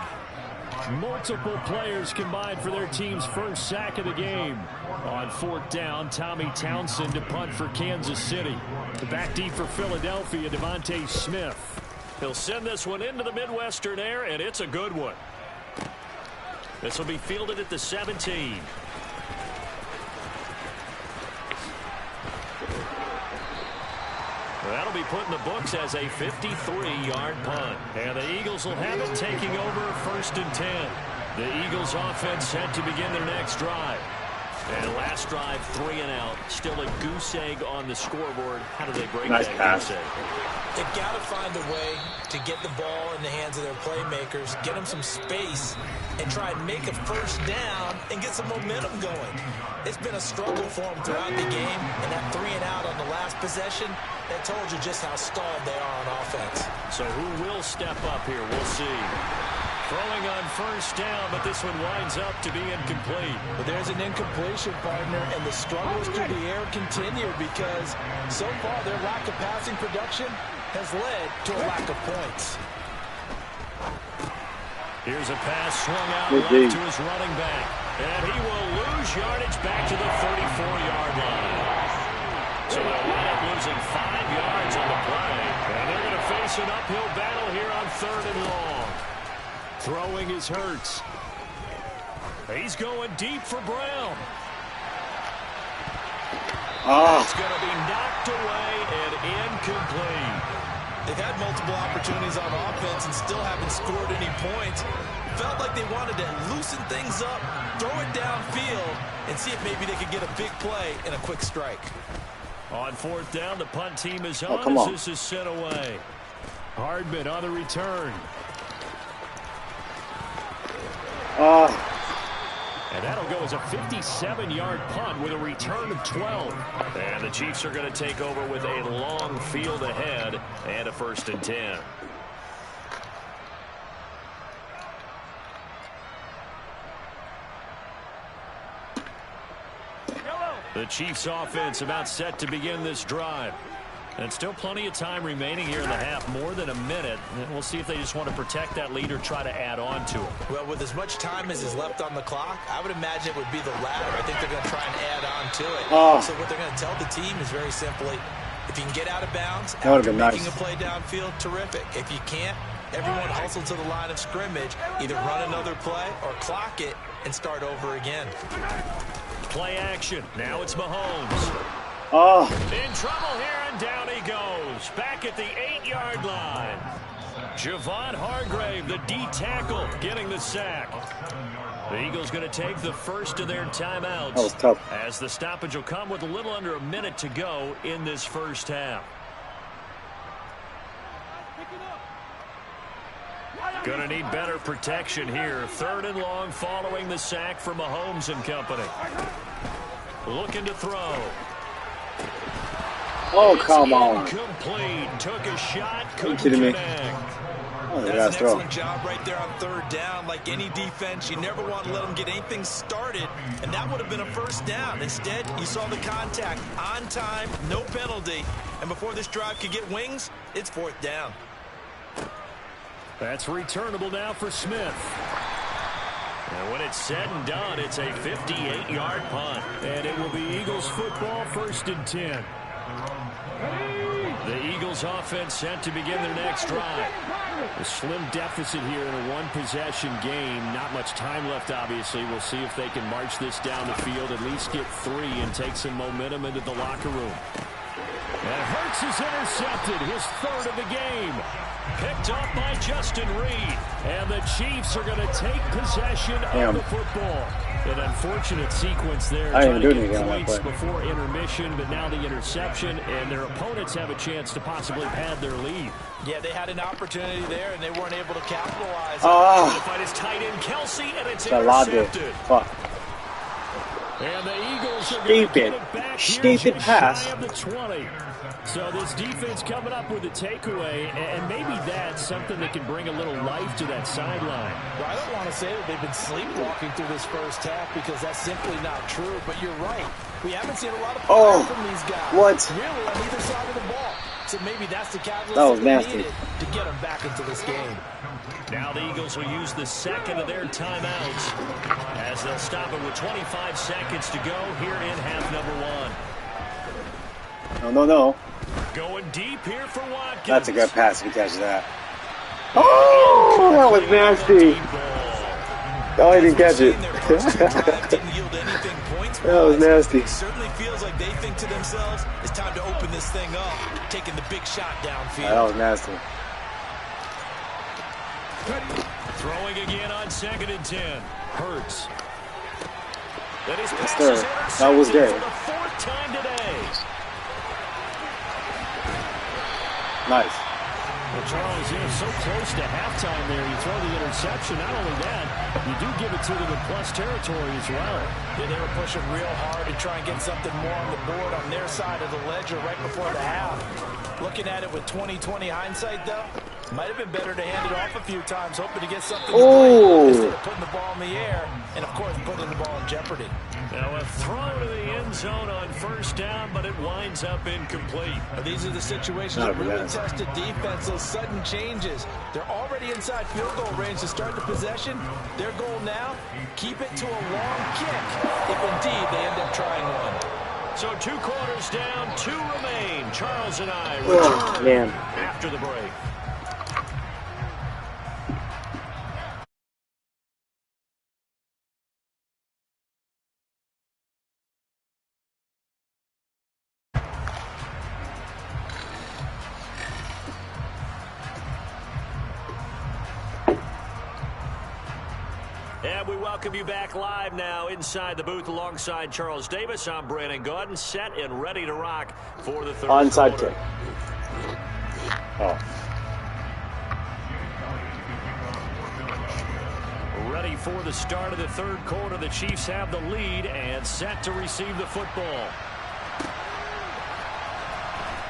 [SPEAKER 1] Multiple players combined for their team's first sack of the game. On 4th down, Tommy Townsend to punt for Kansas City. The back deep for Philadelphia, Devontae Smith. He'll send this one into the Midwestern air, and it's a good one. This will be fielded at the 17. That'll be put in the books as a 53-yard punt. And the Eagles will have it, taking over 1st and 10. The Eagles offense set to begin their next drive. And last drive, 3 and out. Still a goose egg on the scoreboard. How do they break that goose egg?
[SPEAKER 2] They've got to find a way to get the ball in the hands of their playmakers, get them some space, and try and make a first down and get some momentum going. It's been a struggle for them throughout the game, and that 3 and out on the last possession, that told you just how stalled they are on offense.
[SPEAKER 1] So who will step up here? We'll see. Throwing on 1st down, but this one winds up to be incomplete.
[SPEAKER 2] But there's an incompletion, partner, and the struggles through the air continue because so far their lack of passing production has led to a lack of points.
[SPEAKER 1] Here's a pass swung out left to his running back. And he will lose yardage back to the 34-yard line. So they'll wind up losing 5 yards on the play. And they're going to face face an uphill battle here on 3rd and long. Throwing is Hurts. He's going deep for Brown. It's going to be knocked away and incomplete.
[SPEAKER 2] They've had multiple opportunities on offense and still haven't scored any points. Felt like they wanted to loosen things up, throw it downfield, and see if maybe they could get a big play and a quick strike.
[SPEAKER 1] On 4th down, the punt team is on.
[SPEAKER 3] Come on.
[SPEAKER 1] This is sent away. Hardman on the return. And that'll go as a 57-yard punt with a return of 12. And the Chiefs are going to take over with a long field ahead and a 1st and 10. The Chiefs offense about set to begin this drive. And still plenty of time remaining here in the half, more than a minute. And we'll see if they just want to protect that lead or try to add on to it.
[SPEAKER 2] Well, with as much time as is left on the clock, I would imagine it would be the latter. I think they're going to try and add on to it. So what they're going to tell the team is very simply, if you can get out of bounds after making a play downfield, terrific. If you can't, everyone hustle to the line of scrimmage, either run another play or clock it and start over again.
[SPEAKER 1] Play action. Now it's Mahomes. In trouble here, and down he goes. Back at the 8-yard line. Javon Hargrave, the D tackle, getting the sack. The Eagles going to take the first of their timeouts.
[SPEAKER 3] That was tough.
[SPEAKER 1] As the stoppage will come with a little under a minute to go in this first half. Going to need better protection here. 3rd and long following the sack from Mahomes and company. Looking to throw.
[SPEAKER 3] Oh, come on.
[SPEAKER 1] Incomplete. Took a shot. Couldn't
[SPEAKER 3] connect.
[SPEAKER 2] That's an excellent job right there on 3rd down. Like any defense, you never want to let them get anything started, and that would have been a 1st down. Instead, you saw the contact on time, no penalty, and before this drive could get wings, it's 4th down.
[SPEAKER 1] That's returnable now for Smith. And when it's said and done, it's a 58-yard punt. And it will be Eagles football, 1st and 10. The Eagles offense set to begin their next drive. A slim deficit here in a one-possession game. Not much time left, obviously. We'll see if they can march this down the field, at least get 3, and take some momentum into the locker room. And Hurts is intercepted, his 3rd of the game. Picked up by Justin Reed. And the Chiefs are going to take possession of the football. An unfortunate sequence there. Trying to get points before intermission, but now the interception, and their opponents have a chance to possibly pad their lead.
[SPEAKER 2] Yeah, they had an opportunity there, and they weren't able to capitalize.
[SPEAKER 1] Trying to fight his tight end, Kelsey, and it's intercepted.
[SPEAKER 3] Fuck.
[SPEAKER 1] And the Eagles are going to get it back here just shy of the 20. So this defense coming up with a takeaway, and maybe that's something that can bring a little life to that sideline.
[SPEAKER 2] Well, I don't want to say that they've been sleepwalking through this first half because that's simply not true, but you're right. We haven't seen a lot of power from these guys.
[SPEAKER 3] What?
[SPEAKER 2] Really, on either side of the ball. So maybe that's the catalyst
[SPEAKER 3] that was
[SPEAKER 2] that
[SPEAKER 3] nasty.
[SPEAKER 2] Needed to get them back into this game.
[SPEAKER 1] Now the Eagles will use the second of their timeouts as they'll stop it with 25 seconds to go here in half number 1.
[SPEAKER 3] No.
[SPEAKER 1] Going deep here for Watkins.
[SPEAKER 3] That's a good pass if he catches that. Oh, that was nasty. Oh, he didn't catch it. That was nasty.
[SPEAKER 2] It certainly feels like they think to themselves, it's time to open this thing up, taking the big shot downfield.
[SPEAKER 3] That was nasty.
[SPEAKER 1] Throwing again on 2nd and 10. Hurts.
[SPEAKER 3] Yes, sir. That was good.
[SPEAKER 1] For the 4th time today.
[SPEAKER 3] Nice.
[SPEAKER 1] Well, Charles, so close to halftime there. You throw the interception. Not only that, you do give it to them in plus territory as well.
[SPEAKER 2] Yeah, they were pushing real hard to try and get something more on the board on their side of the ledger right before the half. Looking at it with 20/20 hindsight, though, might have been better to hand it off a few times, hoping to get something to play instead of putting the ball in the air and, of course, putting the ball in jeopardy.
[SPEAKER 1] Now a throw to the end zone on 1st down, but it winds up incomplete.
[SPEAKER 2] Well, these are the situations that really test a defense, those sudden changes. They're already inside field goal range to start the possession. Their goal now, keep it to a long kick, if indeed they end up trying one.
[SPEAKER 1] So 2 quarters down, 2 remain. Charles and I return after the break. And we welcome you back live now inside the booth alongside Charles Davis. I'm Brandon Gaudin, set and ready to rock for the third
[SPEAKER 3] onside
[SPEAKER 1] quarter.
[SPEAKER 3] kick. Oh.
[SPEAKER 1] Ready for the start of the third quarter. The Chiefs have the lead and set to receive the football.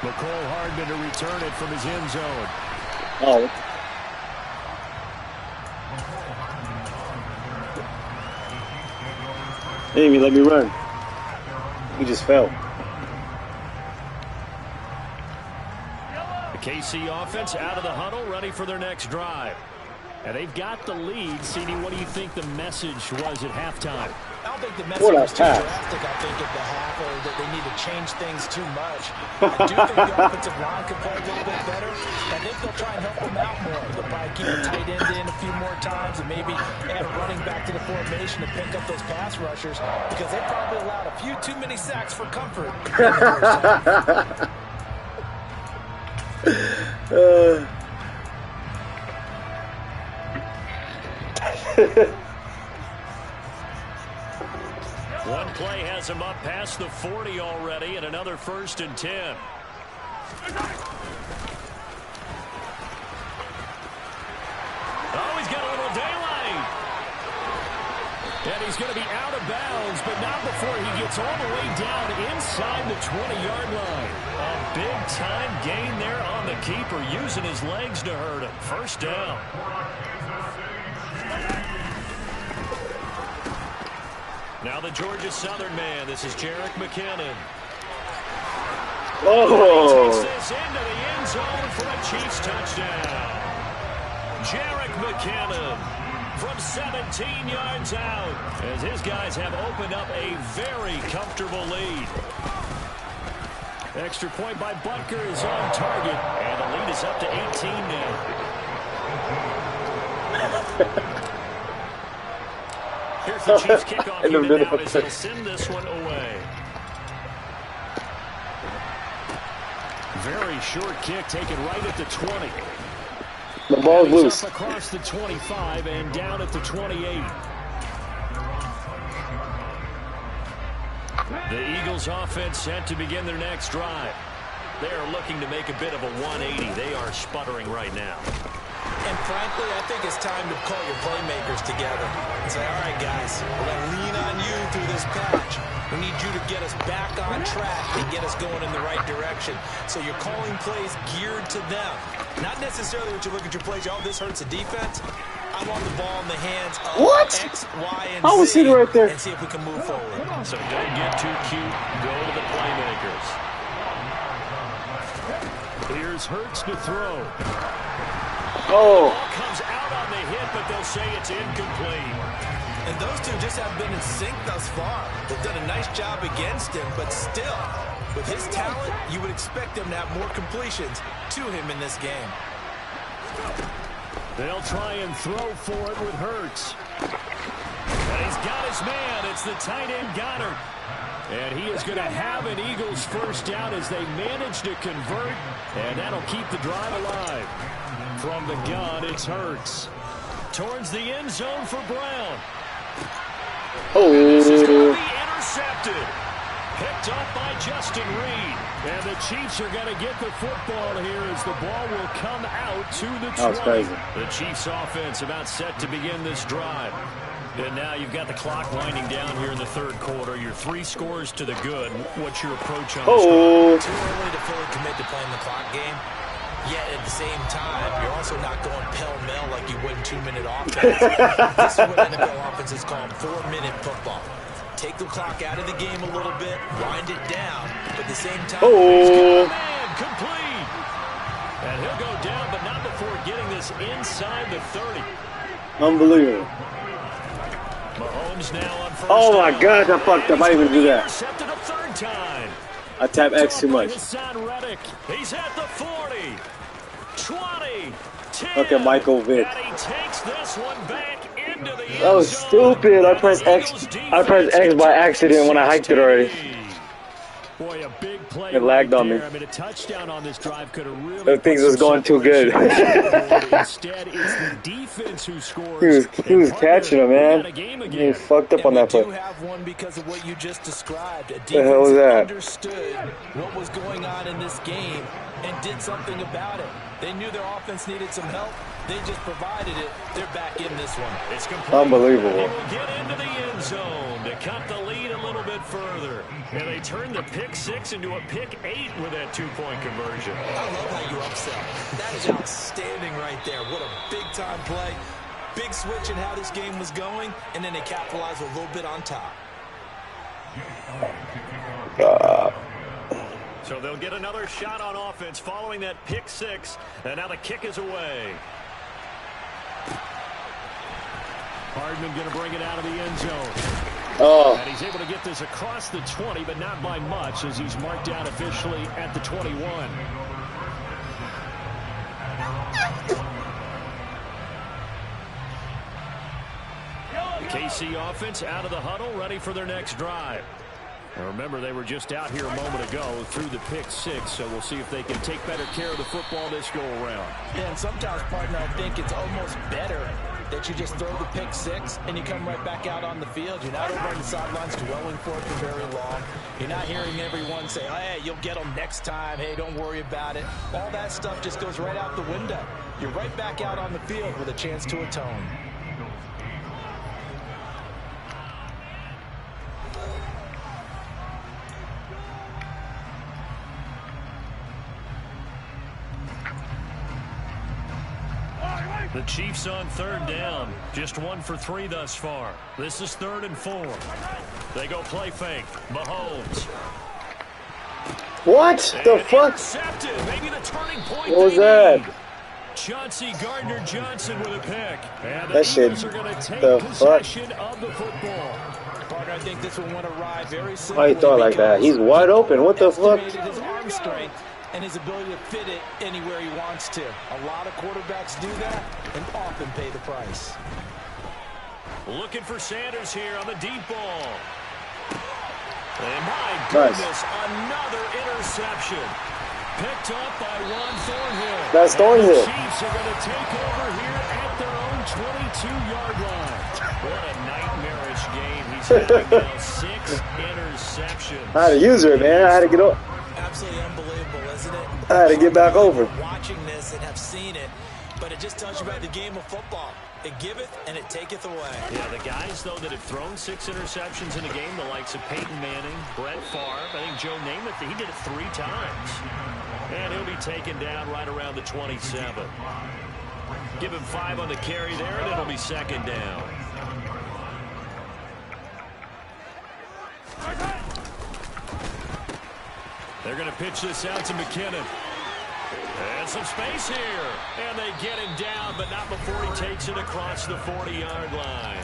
[SPEAKER 1] McCole Hardman to return it from his end zone.
[SPEAKER 3] Oh. They didn't even let me run. He just fell.
[SPEAKER 1] The KC offense out of the huddle, ready for their next drive. And they've got the lead. CD, what do you think the message was at halftime?
[SPEAKER 2] I don't think the message was too drastic. I think at the half or that they need to change things too much. I do think the offensive line could play a little bit better. I think they'll try and help them out more. They'll probably keep a tight end in a few more times and maybe add a running back to the formation to pick up those pass rushers because they probably allowed a few too many sacks for comfort.
[SPEAKER 1] One play has him up past the 40 already, and another 1st and 10. Oh, he's got a little daylight. And he's going to be out of bounds, but not before he gets all the way down inside the 20-yard line. A big-time gain there on the keeper, using his legs to hurt him. First down. Now the Georgia Southern man. This is Jerick McKinnon.
[SPEAKER 3] Oh!
[SPEAKER 1] He takes this into the end zone for a Chiefs touchdown. Jerick McKinnon from 17 yards out as his guys have opened up a very comfortable lead. Extra point by Butker is on target, and the lead is up to 18 now. Here's the Chiefs kickoff unit now as they'll send this one away. Very short kick taken right at the 20.
[SPEAKER 3] The ball's loose.
[SPEAKER 1] Up across the 25 and down at the 28. The Eagles offense set to begin their next drive. They are looking to make a bit of a 180. They are sputtering right now.
[SPEAKER 2] And frankly, I think it's time to call your playmakers together and say, all right, guys, we're going to lean on you through this patch. We need you to get us back on track and get us going in the right direction. So you're calling plays geared to them. Not necessarily what you look at your plays, oh, this hurts the defense. I want the ball in the hands of X, Y, and Z.
[SPEAKER 3] I was sitting right there.
[SPEAKER 2] And see if we can move forward.
[SPEAKER 1] So don't get too cute. Go to the playmakers. Here's Hurts to throw.
[SPEAKER 3] Oh.
[SPEAKER 1] Ball comes out on the hit, but they'll say it's incomplete.
[SPEAKER 2] And those two just have been in sync thus far. They've done a nice job against him, but still, with his talent, you would expect him to have more completions to him in this game.
[SPEAKER 1] They'll try and throw for it with Hurts. And he's got his man. It's the tight end Goddard. And he is going to have an Eagles first down as they manage to convert. And that'll keep the drive alive. From the gun, it's Hurts. Towards the end zone for Brown.
[SPEAKER 3] Oh.
[SPEAKER 1] This is going to be intercepted. Picked up by Justin Reed. And the Chiefs are going to get the football here as the ball will come out to the 20.
[SPEAKER 3] That was crazy.
[SPEAKER 1] The Chiefs offense about set to begin this drive. And now you've got the clock winding down here in the third quarter. Your 3 scores to the good. What's your approach on this?
[SPEAKER 2] Too early to fully commit to playing the clock game. Yet at the same time, you're also not going pell-mell like you would in 2-minute offense. This is what NFL offenses call 4-minute football. Take the clock out of the game a little bit, wind it down, but at the same time, he's got a man complete. And he'll go down, but not before getting this inside the 30.
[SPEAKER 3] Unbelievable.
[SPEAKER 1] Mahomes now on first
[SPEAKER 3] Oh my
[SPEAKER 1] down.
[SPEAKER 3] gosh, I fucked up. I didn't even do that.
[SPEAKER 1] Intercepted a third time.
[SPEAKER 3] I tap X too much.
[SPEAKER 1] He's at the 40, 20, 10.
[SPEAKER 3] Okay, Michael Vick.
[SPEAKER 1] And he takes this one back into the end
[SPEAKER 3] That was
[SPEAKER 1] zone.
[SPEAKER 3] stupid. I pressed X. I pressed X by accident when I hiked it already.
[SPEAKER 1] Boy, a big play.
[SPEAKER 3] It lagged on me.
[SPEAKER 1] I mean, a touchdown on this drive could have really.
[SPEAKER 3] The things was going too good.
[SPEAKER 1] Instead, it's the defense who scores.
[SPEAKER 3] He was catching him, man. He fucked up on that play.
[SPEAKER 2] We do have one because of what you just described. A
[SPEAKER 3] The hell was
[SPEAKER 2] defense
[SPEAKER 3] that?
[SPEAKER 2] understood what was going on in this game and did something about it. They knew their offense needed some help. They just provided it. They're back in this one.
[SPEAKER 1] It's complete.
[SPEAKER 3] Unbelievable.
[SPEAKER 1] They will get into the end zone to cut the lead a little bit further. And they turn the pick 6 into a pick 8 with that 2-point conversion.
[SPEAKER 2] I love how you upsell. That is outstanding right there. What a big-time play. Big switch in how this game was going, and then they capitalized a little bit on top.
[SPEAKER 1] So they'll get another shot on offense following that pick 6. And now the kick is away. Hardman going to bring it out of the end zone.
[SPEAKER 3] Oh.
[SPEAKER 1] And he's able to get this across the 20, but not by much, as he's marked down officially at the 21. The KC offense out of the huddle, ready for their next drive. Now remember, they were just out here a moment ago through the pick 6, so we'll see if they can take better care of the football this go around.
[SPEAKER 2] Yeah, and sometimes, partner, I think it's almost better that you just throw the pick 6 and you come right back out on the field. You're not over on the sidelines dwelling for it for very long. You're not hearing everyone say, hey, you'll get them next time. Hey, don't worry about it. All that stuff just goes right out the window. You're right back out on the field with a chance to atone.
[SPEAKER 1] The Chiefs on 3rd down. Just 1 for 3 thus far. This is 3rd and 4. They go play fake. Mahomes.
[SPEAKER 3] What the fuck?
[SPEAKER 1] Intercepted. Maybe the turning point.
[SPEAKER 3] What was that?
[SPEAKER 1] Chauncey Gardner-Johnson with a pick. And the
[SPEAKER 3] That shit.
[SPEAKER 1] Eagles are going to take
[SPEAKER 3] The
[SPEAKER 1] possession of the football.
[SPEAKER 2] Partner, I think this one went awry very simply.
[SPEAKER 3] Why he thought like that? He's wide open. What the fuck?
[SPEAKER 2] Estimated his arm strength and his ability to fit it anywhere he wants to. A lot of quarterbacks do that and often pay the price.
[SPEAKER 1] Looking for Sanders here on the deep ball. And my goodness, another interception. Picked up by Ron Thornhill.
[SPEAKER 3] That's Thornhill.
[SPEAKER 1] The Chiefs are going to take over here at their own 22-yard line. What a nightmarish game. He's having now 6 interceptions.
[SPEAKER 3] I had to use her, man. I had to get up.
[SPEAKER 2] Absolutely unbelievable, isn't it?
[SPEAKER 3] I had to get back over.
[SPEAKER 2] Watching this and have seen it, but it just tells you about the game of football. It giveth and it taketh away.
[SPEAKER 1] Yeah, the guys, though, that have thrown 6 interceptions in a game, the likes of Peyton Manning, Brett Favre, I think Joe Namath, he did it 3 times. And he'll be taken down right around the 27. Give him 5 on the carry there, and it'll be 2nd down. They're going to pitch this out to McKinnon. And some space here. And they get him down, but not before he takes it across the 40-yard line.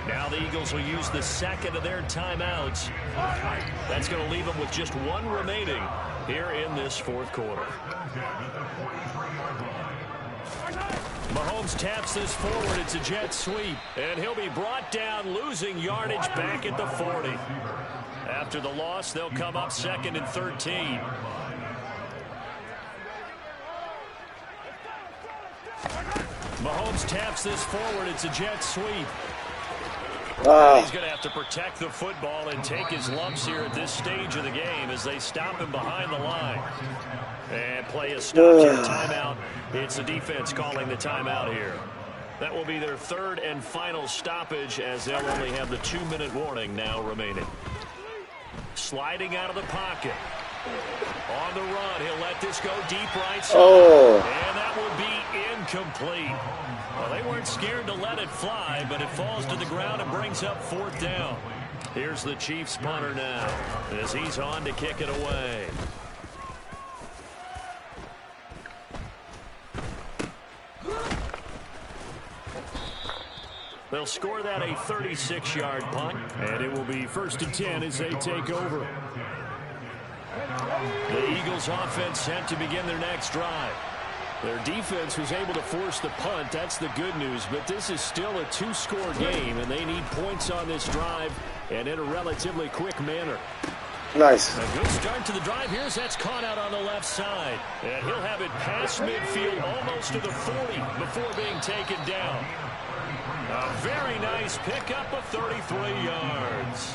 [SPEAKER 1] Now the Eagles will use the 2nd of their timeouts. That's going to leave them with just 1 remaining here in this 4th quarter. Mahomes taps this forward. It's a jet sweep. And he'll be brought down, losing yardage back at the 40. After the loss, they'll come up 2nd and 13. Mahomes taps this forward. It's a jet sweep. He's going to have to protect the football and take his lumps here at this stage of the game as they stop him behind the line. And play a stop here. Timeout. It's the defense calling the timeout here. That will be their 3rd and final stoppage as they'll only have the 2-minute warning now remaining. Sliding out of the pocket. On the run, he'll let this go deep right side. And that will be incomplete. Well, they weren't scared to let it fly, but it falls to the ground and brings up 4th down. Here's the Chiefs punter now as he's on to kick it away. They'll score that a 36-yard punt, and it will be 1st and 10 as they take over. The Eagles offense set to begin their next drive. Their defense was able to force the punt. That's the good news, but this is still a 2-score game, and they need points on this drive and in a relatively quick manner.
[SPEAKER 3] Nice.
[SPEAKER 1] A good start to the drive here as that's caught out on the left side. And he'll have it past midfield almost to the 40 before being taken down. A very nice pickup of 33 yards.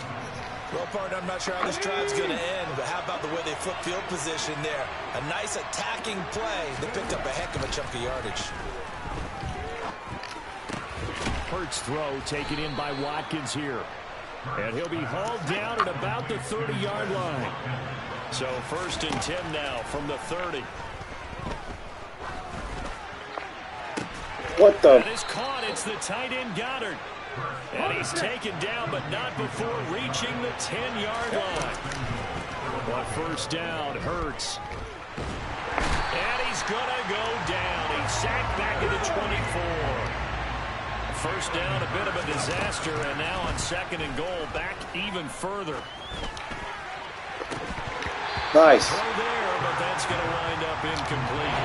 [SPEAKER 2] Well, partner, I'm not sure how this drive's going to end, but how about the way they flip field position there? A nice attacking play. They picked up a heck of a chunk of yardage.
[SPEAKER 1] Hurts throw taken in by Watkins here. And he'll be hauled down at about the 30-yard line. So 1st and 10 now from the 30.
[SPEAKER 3] What the?
[SPEAKER 1] That is caught. It's the tight end Goddard. And he's taken down, but not before reaching the 10-yard line. But 1st down, Hurts. And he's going to go down. He's sacked back at the 24. 1st down, a bit of a disaster, and now on 2nd and goal, back even further.
[SPEAKER 3] Nice.
[SPEAKER 1] Throw there, but that's going to wind up incomplete.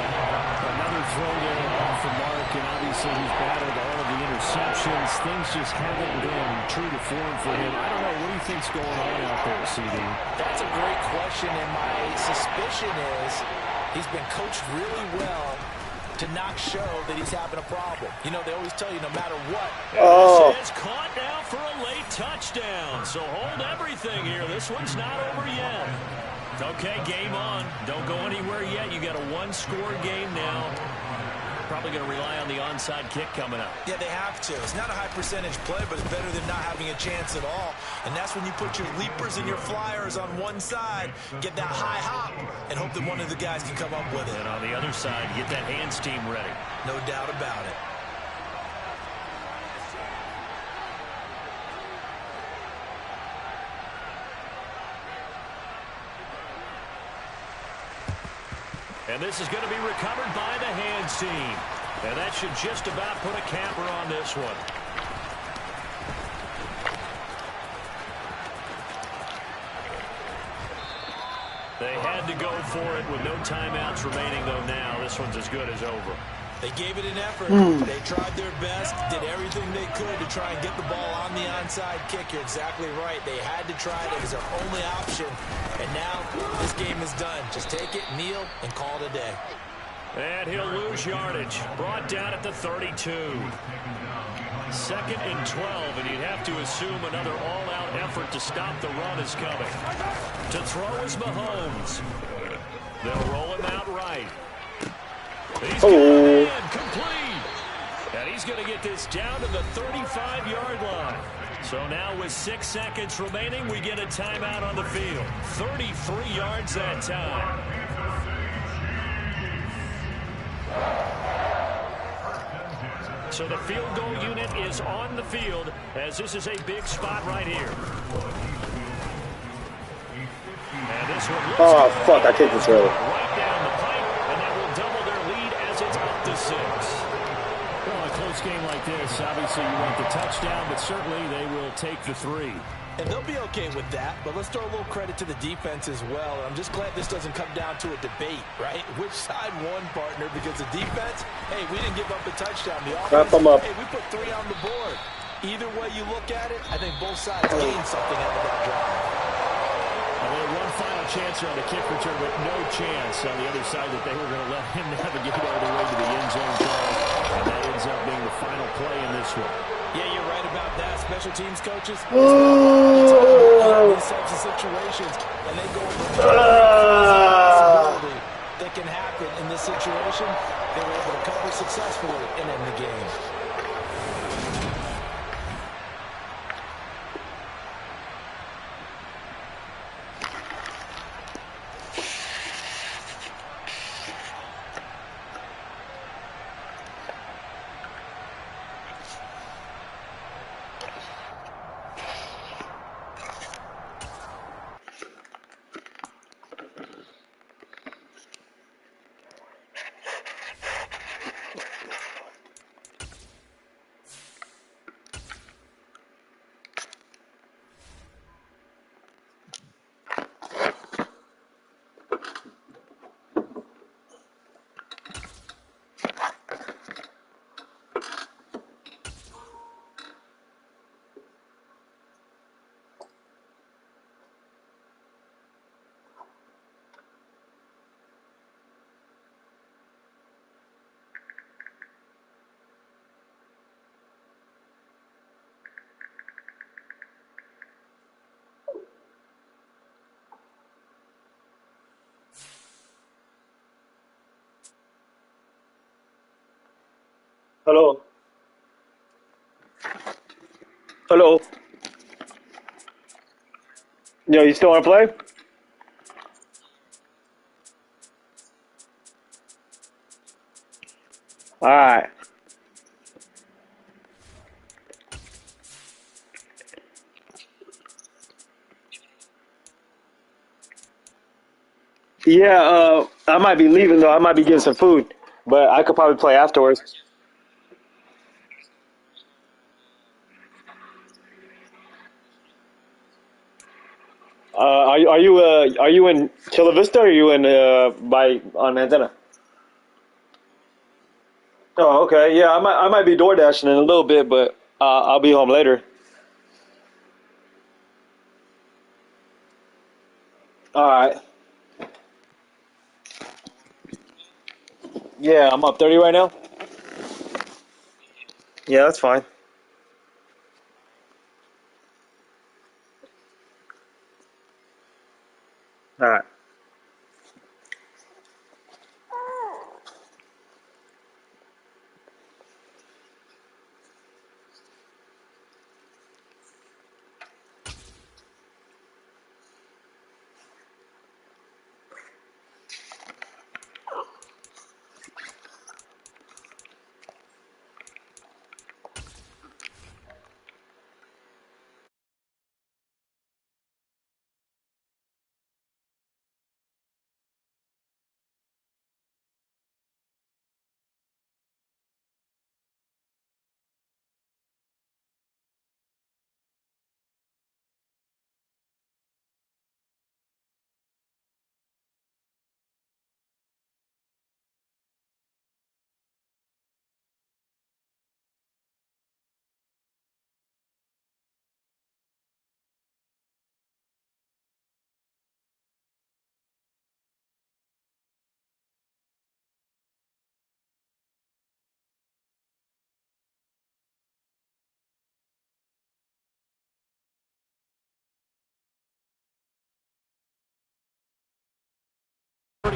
[SPEAKER 1] Another throw there off the mark, and obviously he's battled all of the interceptions. Things just haven't been true to form for him. I don't know, what do you think's going on out there, CD?
[SPEAKER 2] That's a great question, and my suspicion is he's been coached really well to not show that he's having a problem. You know, they always tell you no matter what.
[SPEAKER 3] Oh.
[SPEAKER 1] This is caught now for a late touchdown. So hold everything here. This one's not over yet. Okay, game on. Don't go anywhere yet. You got a one-score game now. Probably going to rely on the onside kick coming up.
[SPEAKER 2] Yeah, they have to. It's not a high-percentage play, but it's better than not having a chance at all. And that's when you put your leapers and your flyers on one side, get that high hop, and hope that one of the guys can come up with it.
[SPEAKER 1] And on the other side, get that hands team ready.
[SPEAKER 2] No doubt about it.
[SPEAKER 1] And this is going to be recovered by the hands team. And that should just about put a capper on this one. They had to go for it with no timeouts remaining, though now this one's as good as over.
[SPEAKER 2] They gave it an effort. They tried their best, did everything they could to try and get the ball on the onside kick. You're exactly right. They had to try it. It was their only option. And now this game is done. Just take it, kneel, and call it a day.
[SPEAKER 1] And he'll lose yardage. Brought down at the 32. 2nd and 12, and you'd have to assume another all-out effort to stop the run is coming. To throw is Mahomes. They'll roll him out right. He's got it in, complete. And he's going to get this down to the 35-yard line. So now with 6 seconds remaining, we get a timeout on the field. 33 yards that time. So the field goal unit is on the field as this is a big spot right here. And this one looks
[SPEAKER 3] Oh,
[SPEAKER 1] good.
[SPEAKER 3] fuck, I kicked this early.
[SPEAKER 1] Right down the pipe, and that will double their lead as it's up to 6. Well, a close game like this, obviously you want the touchdown, but certainly they will take the 3.
[SPEAKER 2] And they'll be okay with that, but let's throw a little credit to the defense as well. I'm just glad this doesn't come down to a debate, right? Which side won, partner? Because the defense, hey, we didn't give up the touchdown. The offense,
[SPEAKER 3] Wrap them up.
[SPEAKER 2] hey, we put 3 on the board. Either way you look at it, I think both sides gained something out of that drive.
[SPEAKER 1] One final chance here on the kick return, but no chance on the other side that they were going to let him navigate all the way to the end zone, Charles. And that ends up being the final play in this one.
[SPEAKER 2] Yeah, you're right about that. Special teams coaches, these types of situations, and they go that can happen in this situation. They were able to cover successfully and end the game.
[SPEAKER 3] Hello. Hello. Yo, you still want to play? All right. Yeah, I might be leaving though. I might be getting some food, but I could probably play afterwards. Are you in Chula Vista or are you in by on Antenna? Oh, okay. Yeah, I might be door dashing in a little bit, but I'll be home later. All right. Yeah, I'm up 30 right now. Yeah, that's fine. All right.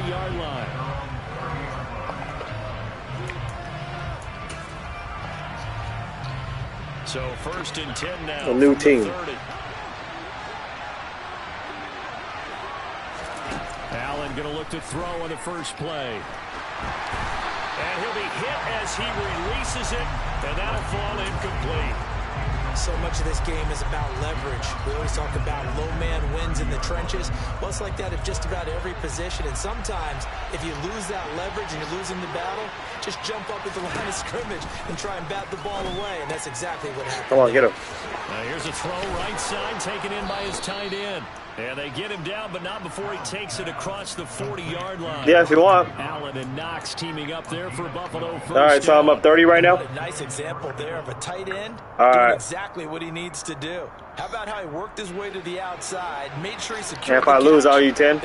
[SPEAKER 1] Yard line. So 1st and 10 now.
[SPEAKER 3] A new team.
[SPEAKER 1] 30. Allen going to look to throw on the first play. And he'll be hit as he releases it, and that'll fall incomplete.
[SPEAKER 2] So much of this game is about leverage. We always talk about low man wins in the trenches. Well, it's like that at just about every position. And sometimes, if you lose that leverage and you're losing the battle, just jump up at the line of scrimmage and try and bat the ball away. And that's exactly what happened.
[SPEAKER 3] Come on, get him.
[SPEAKER 1] Here's a throw right side taken in by his tight end. And they get him down, but not before he takes it across the 40-yard line.
[SPEAKER 3] Yeah, if you want.
[SPEAKER 1] Allen and Knox teaming up there for Buffalo first.
[SPEAKER 3] All right, so I'm up 30 right now.
[SPEAKER 2] A nice example there of a tight end
[SPEAKER 3] All
[SPEAKER 2] doing
[SPEAKER 3] right.
[SPEAKER 2] exactly what he needs to do. How about how he worked his way to the outside, made sure he secured
[SPEAKER 3] And if I lose, I owe you 10?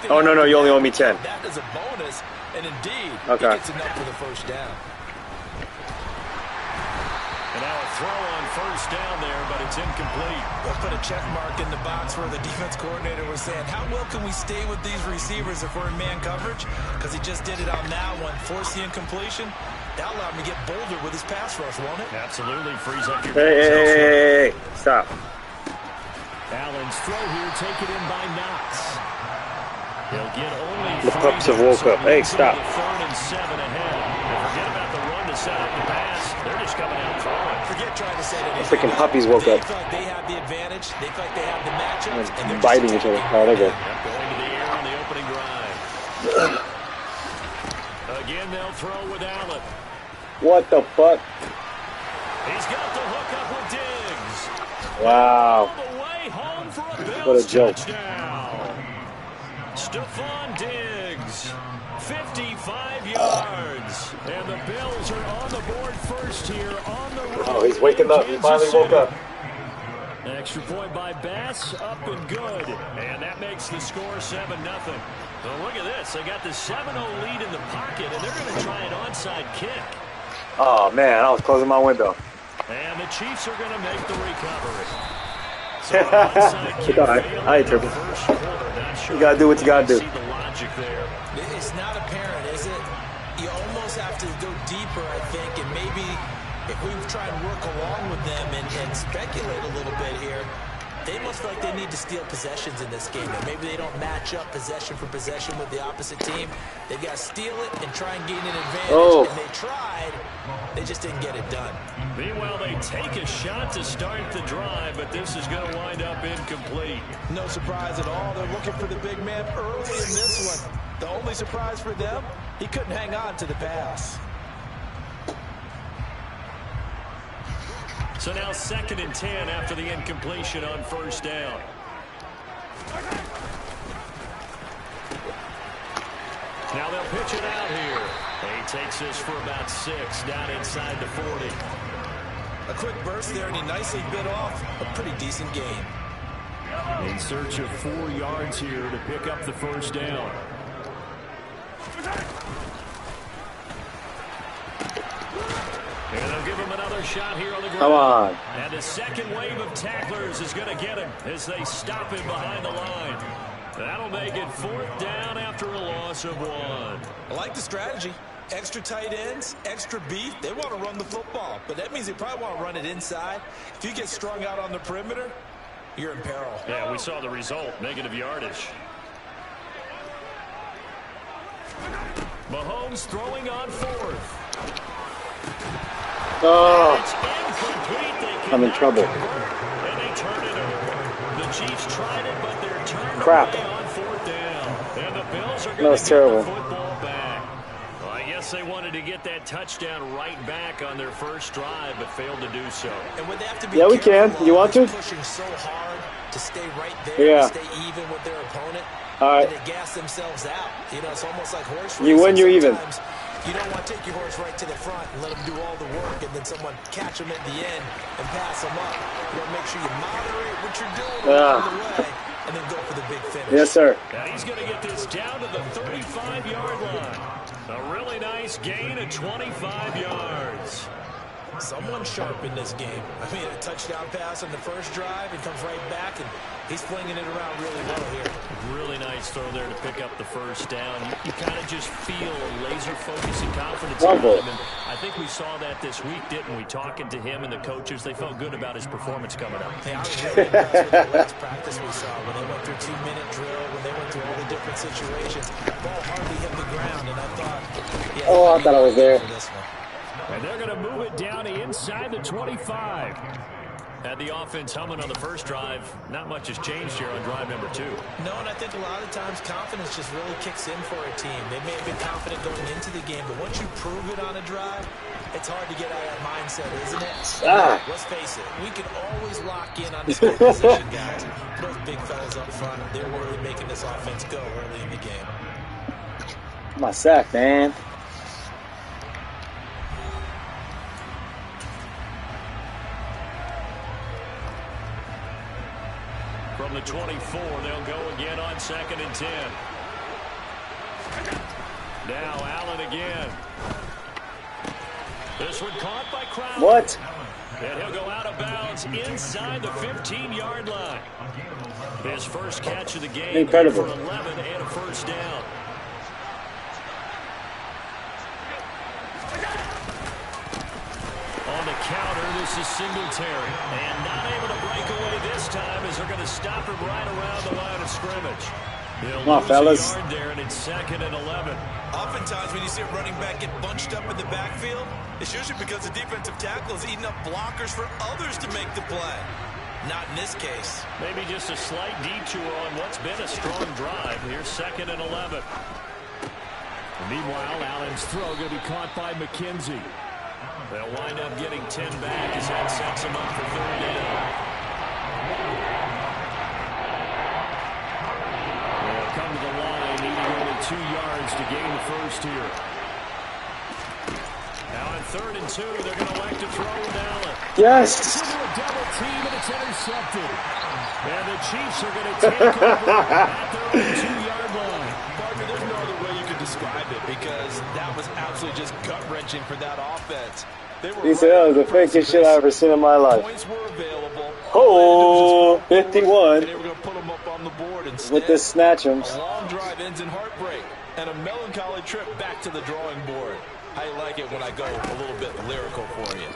[SPEAKER 3] Oh, no, you only owe me 10.
[SPEAKER 2] That is a bonus, and indeed,
[SPEAKER 3] Okay.
[SPEAKER 2] he gets enough for the first down.
[SPEAKER 1] And now a throw on first down there, but it's incomplete.
[SPEAKER 2] They'll put a check mark in the box where the defense coordinator was saying, how well can we stay with these receivers if we're in man coverage? Because he just did it on that one, forced the incompletion. That'll allow him to get bolder with his pass rush, won't it?
[SPEAKER 1] Absolutely frees up your
[SPEAKER 3] Hey, stop.
[SPEAKER 1] Allen's throw here taken in by Knox. He'll get only
[SPEAKER 3] The pups have woke up. Hey, stop.
[SPEAKER 1] 3rd and 7 ahead. And forget about the run to set up the pass. They're just coming out throwing.
[SPEAKER 2] Forget trying to set it.
[SPEAKER 3] Freaking puppies woke
[SPEAKER 2] They
[SPEAKER 3] up.
[SPEAKER 2] feel like they have the advantage. They feel like they have the matchups. And they're
[SPEAKER 3] Biting each other. Oh, they're good.
[SPEAKER 1] Going to the air on the opening drive. Again, they'll throw with Allen.
[SPEAKER 3] What the fuck?
[SPEAKER 1] He's got the hook up with Diggs.
[SPEAKER 3] Wow.
[SPEAKER 1] All the way home for a Bills
[SPEAKER 3] What a joke.
[SPEAKER 1] touchdown. Stephon Diggs, 55 yards. And the Bills are on the board first here on the road.
[SPEAKER 3] Oh, he's waking up. He finally woke up.
[SPEAKER 1] Extra point by Bass, up and good. And that makes the score 7-0. Well, look at this. They got the 7-0 lead in the pocket, and they're going to try an onside kick.
[SPEAKER 3] Oh, man, I was closing my window.
[SPEAKER 1] And the Chiefs are going to make the recovery. So an onside kick
[SPEAKER 3] All right.
[SPEAKER 1] failed
[SPEAKER 3] I ain't
[SPEAKER 1] in the
[SPEAKER 3] tripping.
[SPEAKER 1] first quarter. Not sure
[SPEAKER 3] You gotta do what you gotta do.
[SPEAKER 1] See the logic there.
[SPEAKER 2] It's not apparent, is it? You almost have to go deeper, I think, and maybe if we try and work along with them and speculate a little bit here, they must feel like they need to steal possessions in this game. And maybe they don't match up possession for possession with the opposite team. They've got to steal it and try and gain an advantage. And they tried. They just didn't get it done.
[SPEAKER 1] Meanwhile, they take a shot to start the drive, but this is going to wind up incomplete.
[SPEAKER 2] No surprise at all. They're looking for the big man early in this one. The only surprise for them, he couldn't hang on to the pass.
[SPEAKER 1] So now 2nd and 10 after the incompletion on first down. Now they'll pitch it out here. He takes this for about 6 down inside the 40.
[SPEAKER 2] A quick burst there, and he nicely bit off a pretty decent gain.
[SPEAKER 1] In search of 4 yards here to pick up the first down. And they'll give him another shot here on the ground.
[SPEAKER 3] Come on.
[SPEAKER 1] And the second wave of tacklers is going to get him as they stop him behind the line. That'll make it 4th down after a loss of 1.
[SPEAKER 2] I like the strategy. Extra tight ends, extra beef. They want to run the football, but that means they probably want to run it inside. If you get strung out on the perimeter, you're in peril.
[SPEAKER 1] Yeah, we saw the result. Negative yardage. Mahomes throwing on 4th.
[SPEAKER 3] Oh,
[SPEAKER 1] It's incomplete.
[SPEAKER 3] I'm in trouble.
[SPEAKER 1] And they turn it over. The Chiefs tried it, but they're turned
[SPEAKER 3] Crap.
[SPEAKER 1] away on 4th down. And the Bills are
[SPEAKER 3] That
[SPEAKER 1] going
[SPEAKER 3] was
[SPEAKER 1] to get
[SPEAKER 3] terrible.
[SPEAKER 1] the football back. Well, I guess they wanted to get that touchdown right back on their first drive, but failed to do so.
[SPEAKER 2] And would they have to be
[SPEAKER 3] Yeah, we can.
[SPEAKER 2] careful
[SPEAKER 3] You want to?
[SPEAKER 2] pushing so hard to stay right there,
[SPEAKER 3] Yeah.
[SPEAKER 2] to stay even with their opponent,
[SPEAKER 3] All right.
[SPEAKER 2] and they gas themselves out. You know, it's almost like horse
[SPEAKER 3] You win,
[SPEAKER 2] racing.
[SPEAKER 3] you're even.
[SPEAKER 2] Sometimes you don't want to take your horse right to the front and let them do all the work, and then someone catch them at the end and pass them up. You want to make sure you moderate what you're doing along the way, and then go for the big finish.
[SPEAKER 3] Yes, sir.
[SPEAKER 1] And he's going to get this down to the 35-yard line. A really nice gain of 25 yards.
[SPEAKER 2] Someone sharp in this game. I mean, a touchdown pass on the first drive, and comes right back, and he's flinging it around really well here.
[SPEAKER 1] Really nice throw there to pick up the first down. You kind of just feel laser focus and confidence in
[SPEAKER 3] Wonderful.
[SPEAKER 1] him. And I think we saw that this week, didn't we? Talking to him and the coaches, they felt good about his performance coming up.
[SPEAKER 2] Hey, I was really impressed with the last practice we saw when they went through 2-minute drill, when they went through all the different situations. Ball hardly hit the ground, and I thought, yeah,
[SPEAKER 3] Oh, I thought I was there.
[SPEAKER 2] for this one.
[SPEAKER 1] And they're going to move it down to inside the 25. Had the offense humming on the first drive. Not much has changed here on drive number 2.
[SPEAKER 2] No, and I think a lot of times confidence just really kicks in for a team. They may have been confident going into the game, but once you prove it on a drive, it's hard to get out of that mindset, isn't it? Let's face it, we can always lock in on the skill position guys. Those big fellas up front, they're really making this offense go early in the game.
[SPEAKER 3] My sack, man.
[SPEAKER 1] From the 24, they'll go again on 2nd and 10. Now Allen again. This one caught by Crowder.
[SPEAKER 3] What?
[SPEAKER 1] And he'll go out of bounds inside the 15-yard line. His first catch of the game.
[SPEAKER 3] Incredible.
[SPEAKER 1] For 11 and a first down. On the counter, this is Singletary. And not able to break away this time as they're going to stop him right around the line of scrimmage. They'll
[SPEAKER 3] Come on,
[SPEAKER 1] lose
[SPEAKER 3] fellas.
[SPEAKER 1] a yard there, and it's 2nd and 11.
[SPEAKER 2] Oftentimes when you see a running back get bunched up in the backfield, it's usually because the defensive tackle is eating up blockers for others to make the play. Not in this case.
[SPEAKER 1] Maybe just a slight detour on what's been a strong drive. Here's 2nd and 11. Meanwhile, Allen's throw going to be caught by McKenzie. They'll wind up getting 10 back as that sets them up for 3rd down. They'll come to the line, needing only 2 yards to gain the first here. Now on 3rd and 2, they're going to elect to throw with Allen.
[SPEAKER 3] Yes.
[SPEAKER 1] Into a double team, and it's intercepted. And the Chiefs are going to take over at their own 2-yard line.
[SPEAKER 2] Parker, there's no other way you could describe it because that was absolutely just gut-wrenching for that offense. They were
[SPEAKER 3] He said that was the fakest shit I've ever seen in my life.
[SPEAKER 2] Points were available.
[SPEAKER 3] Oh, 51.
[SPEAKER 2] They were going to put them up on the board instead.
[SPEAKER 3] With this snatch 'em.
[SPEAKER 2] A long drive ends in heartbreak and a melancholy melancholy trip back to the drawing board. I like it when I go a little bit lyrical for you.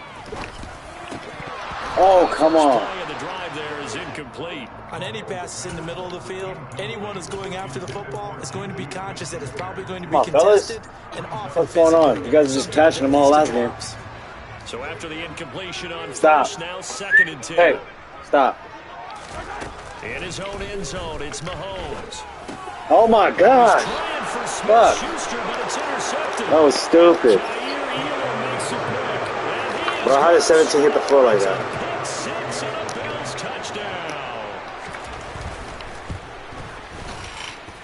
[SPEAKER 3] Oh, come on.
[SPEAKER 1] The drive there is incomplete.
[SPEAKER 2] On any passes in the middle of the field, anyone who's going after the football is going to be conscious that it's probably going to be contested. And often
[SPEAKER 3] what's going on? You guys are just catching them all last game.
[SPEAKER 1] So after the incompletion on
[SPEAKER 3] Stop.
[SPEAKER 1] first, now 2nd and 10.
[SPEAKER 3] Hey, stop.
[SPEAKER 1] In his own end zone, it's Mahomes.
[SPEAKER 3] Oh my God. Fuck. That was stupid. Bro, how did 17 hit the floor like that?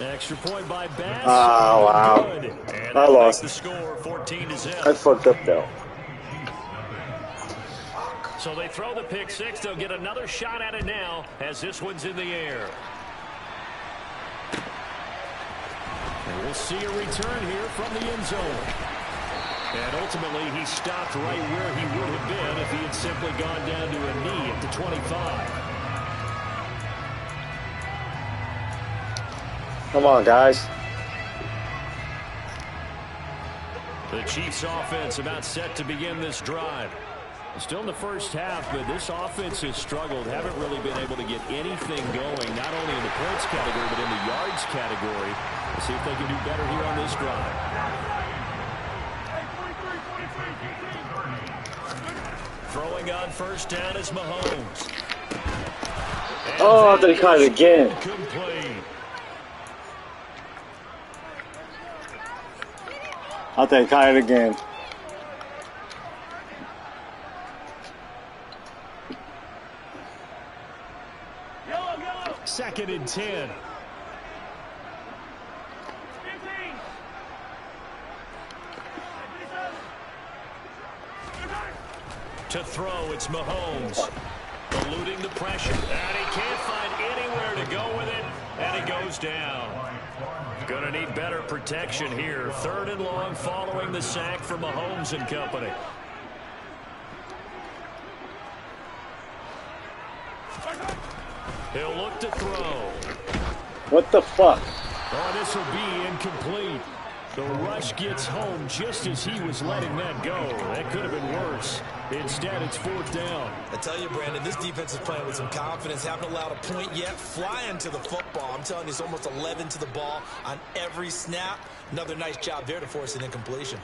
[SPEAKER 1] Extra point by Bass.
[SPEAKER 3] Oh, wow.
[SPEAKER 1] And
[SPEAKER 3] I lost.
[SPEAKER 1] The score 14-0.
[SPEAKER 3] I fucked up though.
[SPEAKER 1] So they throw the pick six. They'll get another shot at it now as this one's in the air. And we'll see a return here from the end zone. And ultimately, he stopped right where he would have been if he had simply gone down to a knee at the 25.
[SPEAKER 3] Come on, guys.
[SPEAKER 1] The Chiefs offense about set to begin this drive. Still in the first half, but this offense has struggled. Haven't really been able to get anything going, not only in the points category, but in the yards category. We'll see if they can do better here on this drive. Throwing on first down is Mahomes. And
[SPEAKER 3] oh, I thought he caught it again.
[SPEAKER 1] Complete.
[SPEAKER 3] I thought he caught it again.
[SPEAKER 1] Second and 10. To throw, it's Mahomes. Eluding the pressure. And he can't find anywhere to go with it. And it goes down. Gonna need better protection here. 3rd and long following the sack for Mahomes and company. He'll look to throw.
[SPEAKER 3] What the fuck?
[SPEAKER 1] Oh, this will be incomplete. The rush gets home just as he was letting that go. That could have been worse. Instead, it's 4th down.
[SPEAKER 2] I tell you, Brandon, this defense is playing with some confidence. Haven't allowed a point yet. Flying to the football. I'm telling you, it's almost 11 to the ball on every snap. Another nice job there to force an incompletion.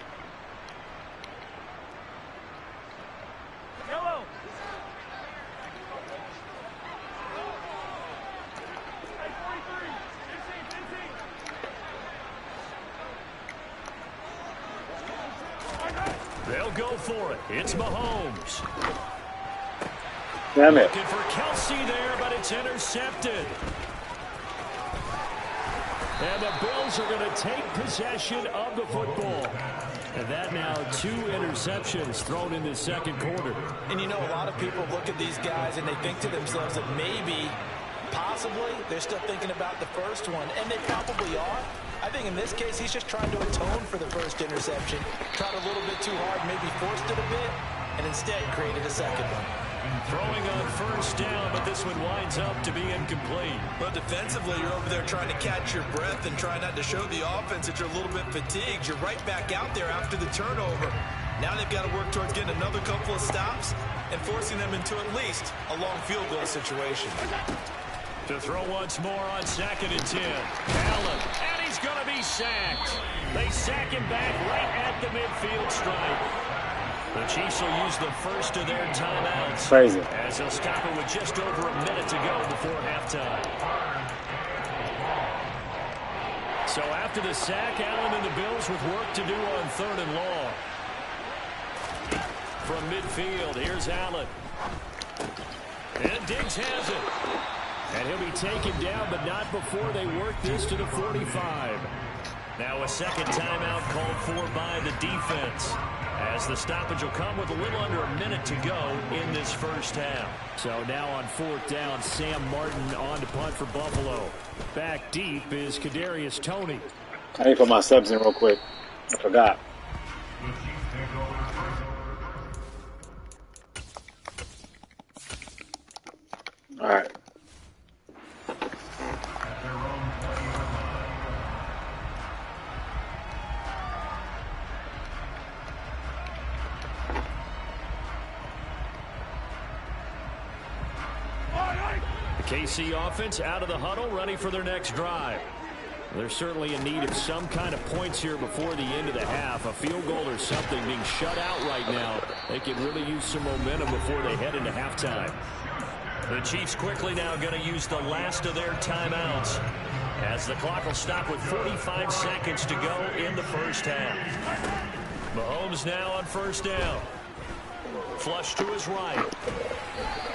[SPEAKER 1] They'll go for it. It's Mahomes.
[SPEAKER 3] Damn it.
[SPEAKER 1] Looking for Kelsey there, but it's intercepted. And the Bills are going to take possession of the football. And that now 2 interceptions thrown in the second quarter.
[SPEAKER 2] And you know, a lot of people look at these guys and they think to themselves that maybe, possibly, they're still thinking about the first one. And they probably are. I think in this case, he's just trying to atone for the first interception. Tried a little bit too hard, maybe forced it a bit, and instead created a second one.
[SPEAKER 1] Throwing on first down, but this one winds up to be incomplete.
[SPEAKER 2] But defensively, you're over there trying to catch your breath and try not to show the offense that you're a little bit fatigued. You're right back out there after the turnover. Now they've got to work towards getting another couple of stops and forcing them into at least a long field goal situation.
[SPEAKER 1] To throw once more on 2nd and 10. Allen, and he's going to be sacked. They sack him back right at the midfield stripe. The Chiefs will use the first of their timeouts.
[SPEAKER 3] Crazy.
[SPEAKER 1] As they'll stop it with just over a minute to go before halftime. So after the sack, Allen and the Bills with work to do on 3rd and long. From midfield, here's Allen. And Diggs has it. And he'll be taken down, but not before they work this to the 45. Now a second timeout called for by the defense, as the stoppage will come with a little under a minute to go in this first half. So now on 4th down, Sam Martin on to punt for Buffalo. Back deep is Kadarius Toney.
[SPEAKER 3] I need to put my subs in real quick. I forgot. All right.
[SPEAKER 1] KC offense out of the huddle, ready for their next drive. They're certainly in need of some kind of points here before the end of the half. A field goal or something being shut out right now. They could really use some momentum before they head into halftime. The Chiefs quickly now going to use the last of their timeouts, as the clock will stop with 45 seconds to go in the first half. Mahomes now on first down. Flush to his right.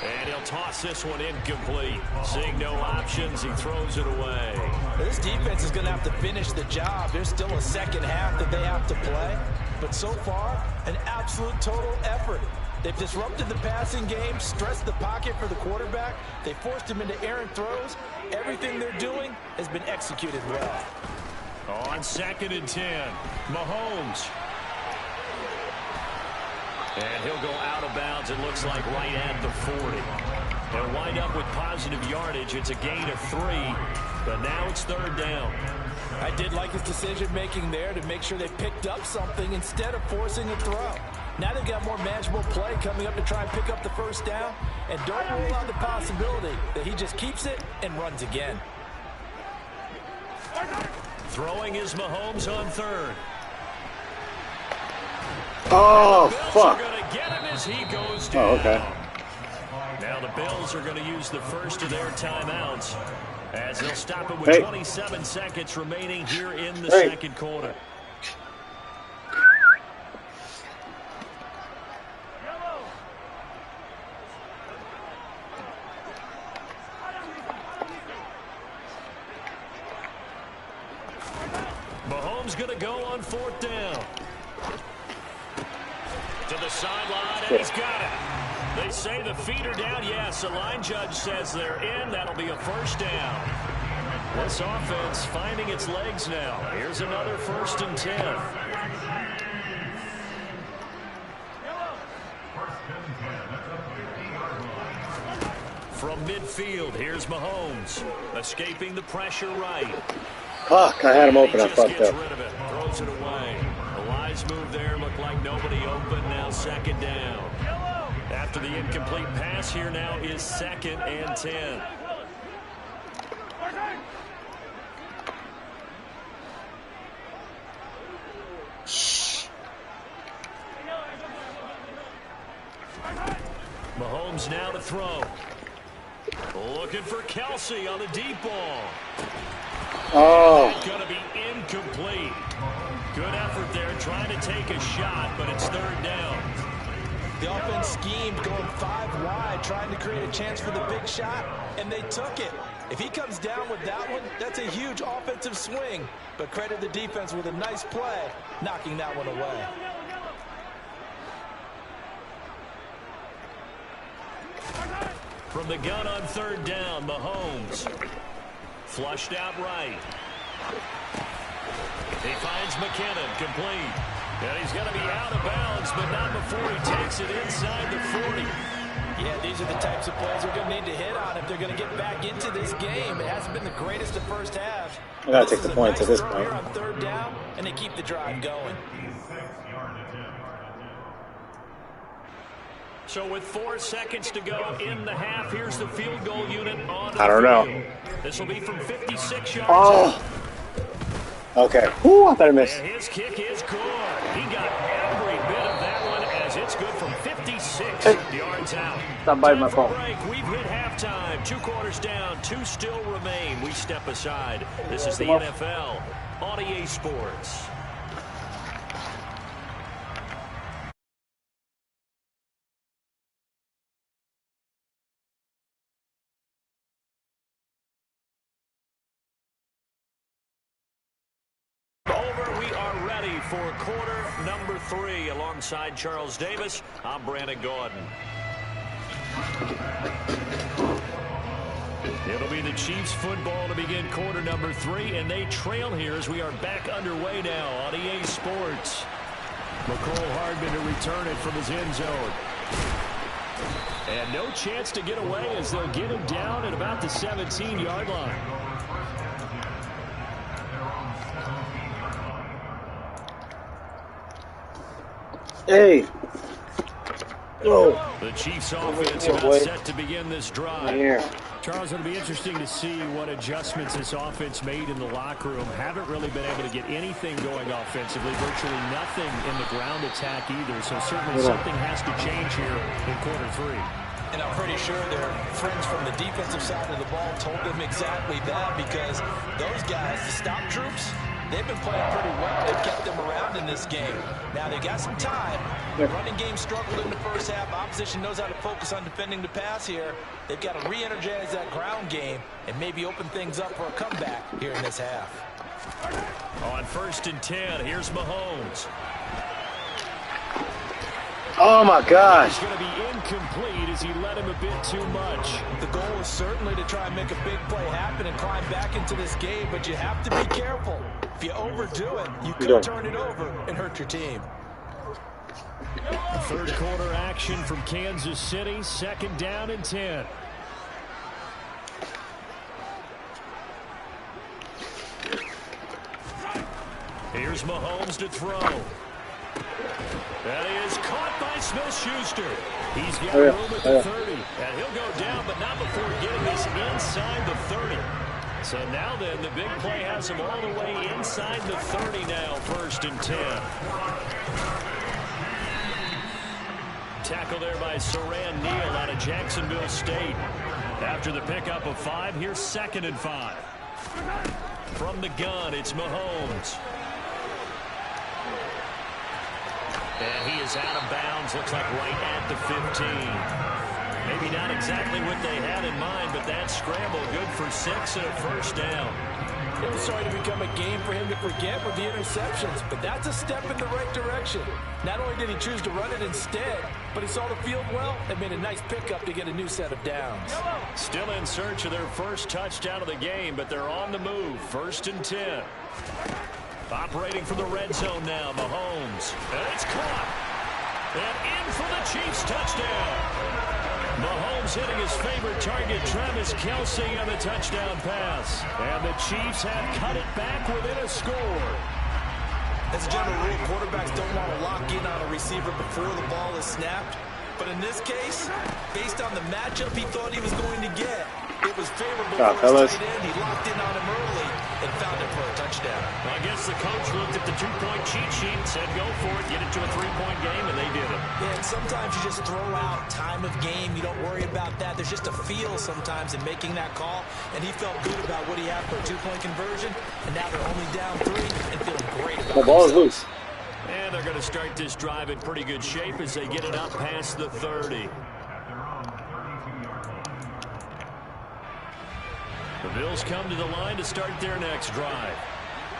[SPEAKER 1] And he'll toss this one incomplete. Seeing no options, he throws it away.
[SPEAKER 2] This defense is going to have to finish the job. There's still a second half that they have to play. But so far, an absolute total effort. They've disrupted the passing game, stressed the pocket for the quarterback. They forced him into errant throws. Everything they're doing has been executed well.
[SPEAKER 1] On 2nd and 10, Mahomes. And he'll go out of bounds, it looks like, right at the 40. They'll wind up with positive yardage. It's a gain of 3, but now it's 3rd down.
[SPEAKER 2] I did like his decision-making there to make sure they picked up something instead of forcing a throw. Now they've got more manageable play coming up to try and pick up the first down, and don't rule out the possibility that he just keeps it and runs again.
[SPEAKER 1] Throwing is Mahomes on 3rd.
[SPEAKER 3] Oh, fuck.
[SPEAKER 1] Going to get him as he goes down.
[SPEAKER 3] Oh, okay.
[SPEAKER 1] Now the Bills are going to use the first of their timeouts, as they'll stop it with 27 seconds remaining here in the second quarter. Mahomes going to go on 4th down. To the sideline, and he's got it. They say the feet are down. Yes, the line judge says they're in. That'll be a first down. This offense finding its legs now. Here's another 1st and 10. From midfield, here's Mahomes. Escaping the pressure right.
[SPEAKER 3] Fuck, I had him open. I fucked up.
[SPEAKER 1] Rid of it, throws it away. A wise move there. Looked like nobody open. Now 2nd down. After the incomplete pass, here now is 2nd and 10. Mahomes now to throw. Looking for Kelsey on the deep ball.
[SPEAKER 3] Oh.
[SPEAKER 1] It's going to be incomplete. Good effort there trying to take a shot, but it's 3rd down.
[SPEAKER 2] The offense schemed going 5 wide, trying to create a chance for the big shot, and they took it. If he comes down with that one, that's a huge offensive swing. But credit the defense with a nice play, knocking that one away.
[SPEAKER 1] From the gun on 3rd down, Mahomes. Flushed out right. He finds McKinnon, complete. And he's going to be out of bounds, but not before he takes it inside the 40.
[SPEAKER 2] Yeah, these are the types of plays they're going to need to hit on if they're going to get back into this game. It hasn't been the greatest of first half.
[SPEAKER 3] I got to take the points at this point.
[SPEAKER 2] Here on 3rd down, and they keep the drive going.
[SPEAKER 1] So with 4 seconds to go in the half, here's the field goal unit on the
[SPEAKER 3] I don't know.
[SPEAKER 1] This will be from 56 yards.
[SPEAKER 3] Oh. Okay. Whew, I thought I missed.
[SPEAKER 1] And his kick is good. He got every bit of that one as it's good from 56 yards out.
[SPEAKER 3] Stop biting my phone.
[SPEAKER 1] Break. We've hit halftime. 2 quarters down. 2 still remain. We step aside. This is the NFL on EA Sports. For quarter number 3, alongside Charles Davis, I'm Brandon Gordon. It'll be the Chiefs football to begin quarter number 3, and they trail here as we are back underway now on EA Sports. McCole Hardman to return it from his end zone. And no chance to get away as they'll get him down at about the 17-yard line.
[SPEAKER 3] Hey.
[SPEAKER 1] The Chiefs offense about set to begin this drive.
[SPEAKER 3] Yeah.
[SPEAKER 1] Charles, it'll be interesting to see what adjustments this offense made in the locker room. Haven't really been able to get anything going offensively, virtually nothing in the ground attack either. So certainly something has to change here in quarter 3.
[SPEAKER 2] And I'm pretty sure their friends from the defensive side of the ball told them exactly that, because those guys, the stop troops, they've been playing pretty well. They've kept them around in this game. Now, they got some time. The running game struggled in the first half. Opposition knows how to focus on defending the pass here. They've got to re-energize that ground game and maybe open things up for a comeback here in this half.
[SPEAKER 1] On 1st and 10, here's Mahomes.
[SPEAKER 3] Oh my gosh.
[SPEAKER 1] He's going to be incomplete as he led him a bit too much.
[SPEAKER 2] The goal is certainly to try and make a big play happen and climb back into this game, but you have to be careful. If you overdo it, you could turn it over and hurt your team.
[SPEAKER 1] Third quarter action from Kansas City, 2nd down and 10. Here's Mahomes to throw. That is caught by Smith-Schuster. He's got room at the 30. And he'll go down, but not before getting this inside the 30. So now then, the big play has him all the way inside the 30 now, 1st and 10. Tackle there by Saran Neal out of Jacksonville State. After the pickup of 5, here's 2nd and 5. From the gun, it's Mahomes. And he is out of bounds, looks like right at the 15. Maybe not exactly what they had in mind, but that scramble good for 6 and a 1st down.
[SPEAKER 2] It was starting to become a game for him to forget with the interceptions, but that's a step in the right direction. Not only did he choose to run it instead, but he saw the field well and made a nice pickup to get a new set of downs.
[SPEAKER 1] Still in search of their first touchdown of the game, but they're on the move. 1st and 10. Operating from the red zone now, Mahomes. And it's caught. And in for the Chiefs touchdown. Mahomes hitting his favorite target, Travis Kelce, on the touchdown pass. And the Chiefs have cut it back within a score.
[SPEAKER 2] As a general rule, quarterbacks don't want to lock in on a receiver before the ball is snapped. But in this case, based on the matchup he thought he was going to get, it was favorable for his tight end. He locked in on him early and found him for a touchdown.
[SPEAKER 1] I guess the coach looked at the 2-point cheat sheet and said, go for it, get it to a 3-point game, and they did it.
[SPEAKER 2] Yeah, and sometimes you just throw out time of game. You don't worry about that. There's just a feel sometimes in making that call, and he felt good about what he had for a 2-point conversion, and now they're only down 3 and feeling great about
[SPEAKER 3] the ball is loose.
[SPEAKER 1] And they're going to start this drive in pretty good shape as they get it up past the 30. The Bills come to the line to start their next drive.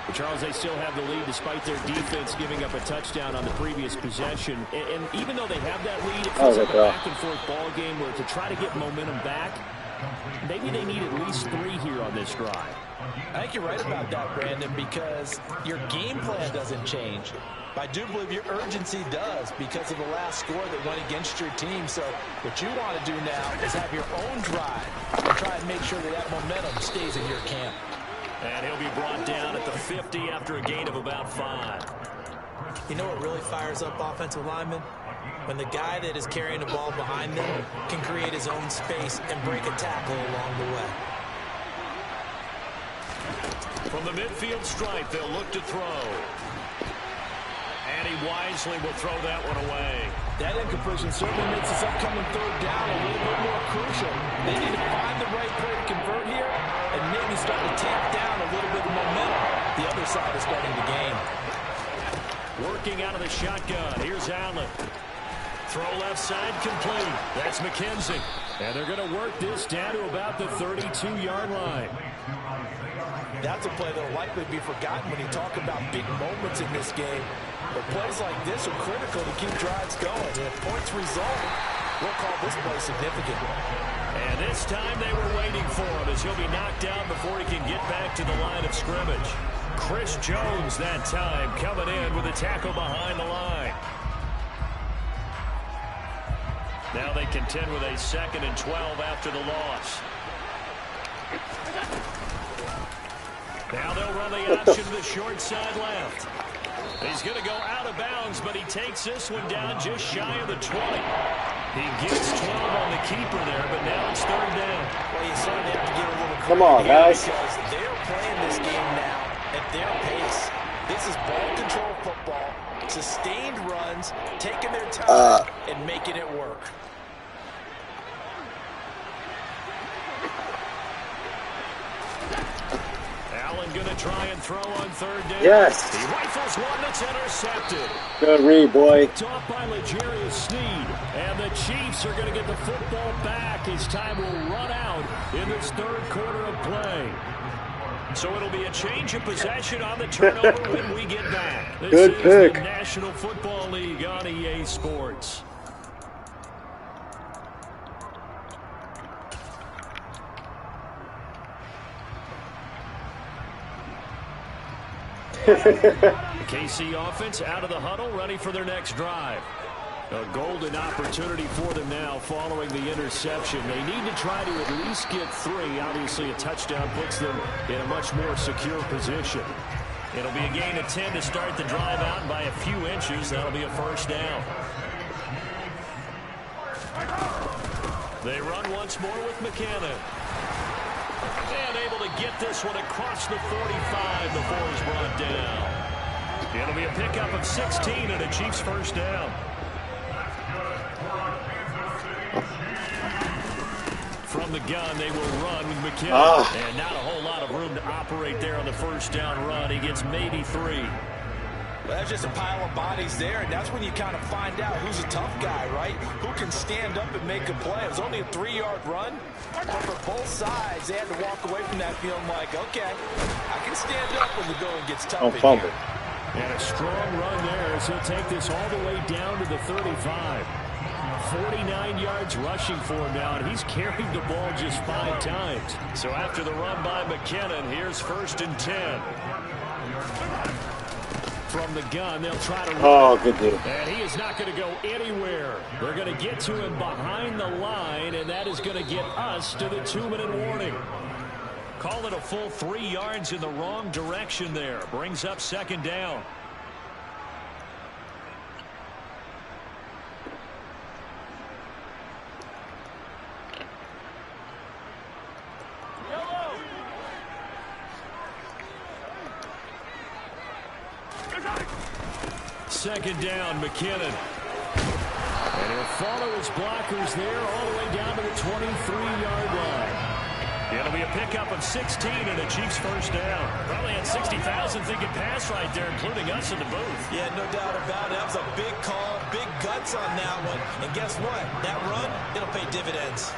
[SPEAKER 1] But Charles, they still have the lead despite their defense giving up a touchdown on the previous possession. And even though they have that lead, it feels like a back-and-forth ball game where to try to get momentum back, maybe they need at least 3 here on this drive.
[SPEAKER 2] I think you're right about that, Brandon, because your game plan doesn't change. I do believe your urgency does because of the last score that went against your team. So what you want to do now is have your own drive and try and make sure that that momentum stays in your camp.
[SPEAKER 1] And he'll be brought down at the 50 after a gain of about 5.
[SPEAKER 2] You know what really fires up offensive linemen? When the guy that is carrying the ball behind them can create his own space and break a tackle along the way.
[SPEAKER 1] From the midfield stripe, they'll look to throw. And he wisely will throw that one away.
[SPEAKER 2] That incompletion certainly makes this upcoming 3rd down a little bit more crucial. They need to find the right play to convert here and maybe start to tamp down a little bit of momentum. The other side is starting to gain.
[SPEAKER 1] Working out of the shotgun. Here's Allen. Throw left side complete. That's McKenzie. And they're going to work this down to about the 32-yard line.
[SPEAKER 2] That's a play that will likely be forgotten when you talk about big moments in this game. But plays like this are critical to keep drives going. And if points result, we'll call this play significant.
[SPEAKER 1] And this time they were waiting for him as he'll be knocked down before he can get back to the line of scrimmage. Chris Jones that time coming in with a tackle behind the line. Now they contend with a 2nd and 12 after the loss. Now they'll run the option to the short side left. He's going to go out of bounds, but he takes this one down just shy of the 20. He gets 12 on the keeper there, but now it's third down.
[SPEAKER 2] Well, you certainly have to give a little credit.
[SPEAKER 3] Come on, guys.
[SPEAKER 2] Because they're playing this game now at their pace. This is ball control football, sustained runs, taking their time, and making it work.
[SPEAKER 1] Allen going to try and throw on third down.
[SPEAKER 3] Yes.
[SPEAKER 1] He rifles one that's intercepted.
[SPEAKER 3] Good read, boy.
[SPEAKER 1] Top by L'Jarius Sneed. And the Chiefs are going to get the football back as time will run out in this third quarter of play. So it'll be a change of possession on the turnover when we get back. This
[SPEAKER 3] Good
[SPEAKER 1] is
[SPEAKER 3] pick.
[SPEAKER 1] the National Football League on EA Sports. KC offense out of the huddle, ready for their next drive. A golden opportunity for them now following the interception. They need to try to at least get 3. Obviously, a touchdown puts them in a much more secure position. It'll be a gain of 10 to start the drive out, and by a few inches, that'll be a first down. They run once more with McKinnon. And able to get this one across the 45 before he's brought down. It'll be a pickup of 16 and a Chiefs first down. From the gun, they will run with McKinnon. And not a whole lot of room to operate there on the first down run. He gets maybe 3.
[SPEAKER 2] Well, that's just a pile of bodies there, and that's when you kind of find out who's a tough guy, right? Who can stand up and make a play. It was only a 3-yard run, but for both sides, they had to walk away from that feeling like, okay, I can stand up when the going gets tough.
[SPEAKER 3] Don't fumble.
[SPEAKER 1] And a strong run there as he'll take this all the way down to the 35. 49 yards rushing for him now, and he's carried the ball just 5 times. So after the run by McKinnon, here's 1st and 10. From the gun, they'll try to run.
[SPEAKER 3] Oh, good deal.
[SPEAKER 1] And he is not going to go anywhere. They're going to get to him behind the line, and that is going to get us to the 2-minute warning. Call it a full 3 yards in the wrong direction there. Brings up 2nd down. Second down, McKinnon. And he'll follow his blockers there all the way down to the 23-yard line. It'll be a pickup of 16 and a Chiefs first down. Probably had 60,000 thinking pass right there, including us in the booth.
[SPEAKER 2] Yeah, no doubt about it. That was a big call, big guts on that one. And guess what? That run, it'll pay dividends.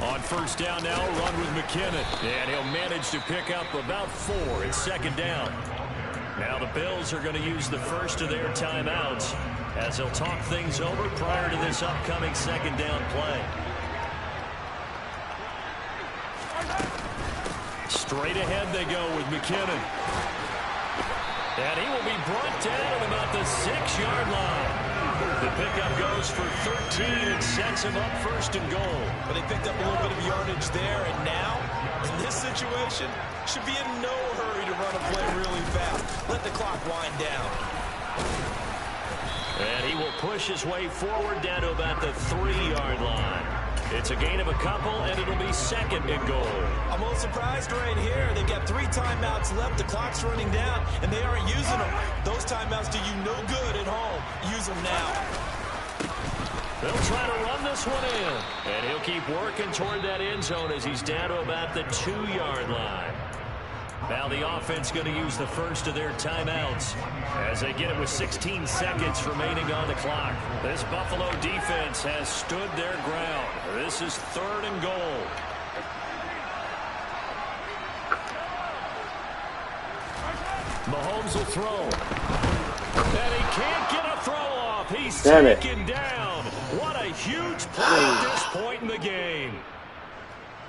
[SPEAKER 1] On first down now, run with McKinnon. And he'll manage to pick up about 4. It's 2nd down. Now the Bills are going to use the first of their timeouts as they'll talk things over prior to this upcoming 2nd down play. Straight ahead they go with McKinnon. And he will be brought down at about the 6-yard line. The pickup goes for 13 and sets him up 1st and goal.
[SPEAKER 2] But they picked up a little bit of yardage there, and now, in this situation, should be in no hurry to run a play really fast. Let the clock wind down.
[SPEAKER 1] And he will push his way forward down to about the 3-yard line. It's a gain of a couple, and it'll be 2nd and goal.
[SPEAKER 2] I'm a little surprised right here. They've got 3 timeouts left. The clock's running down, and they aren't using them. Those timeouts do you no good at home. Use them now.
[SPEAKER 1] They'll try to run this one in. And he'll keep working toward that end zone as he's down to about the 2-yard line. Now the offense going to use the first of their timeouts as they get it with 16 seconds remaining on the clock. This Buffalo defense has stood their ground. This is 3rd and goal. Mahomes will throw. And he can't get a throw off. He's taken down. What a huge play at this point in the game.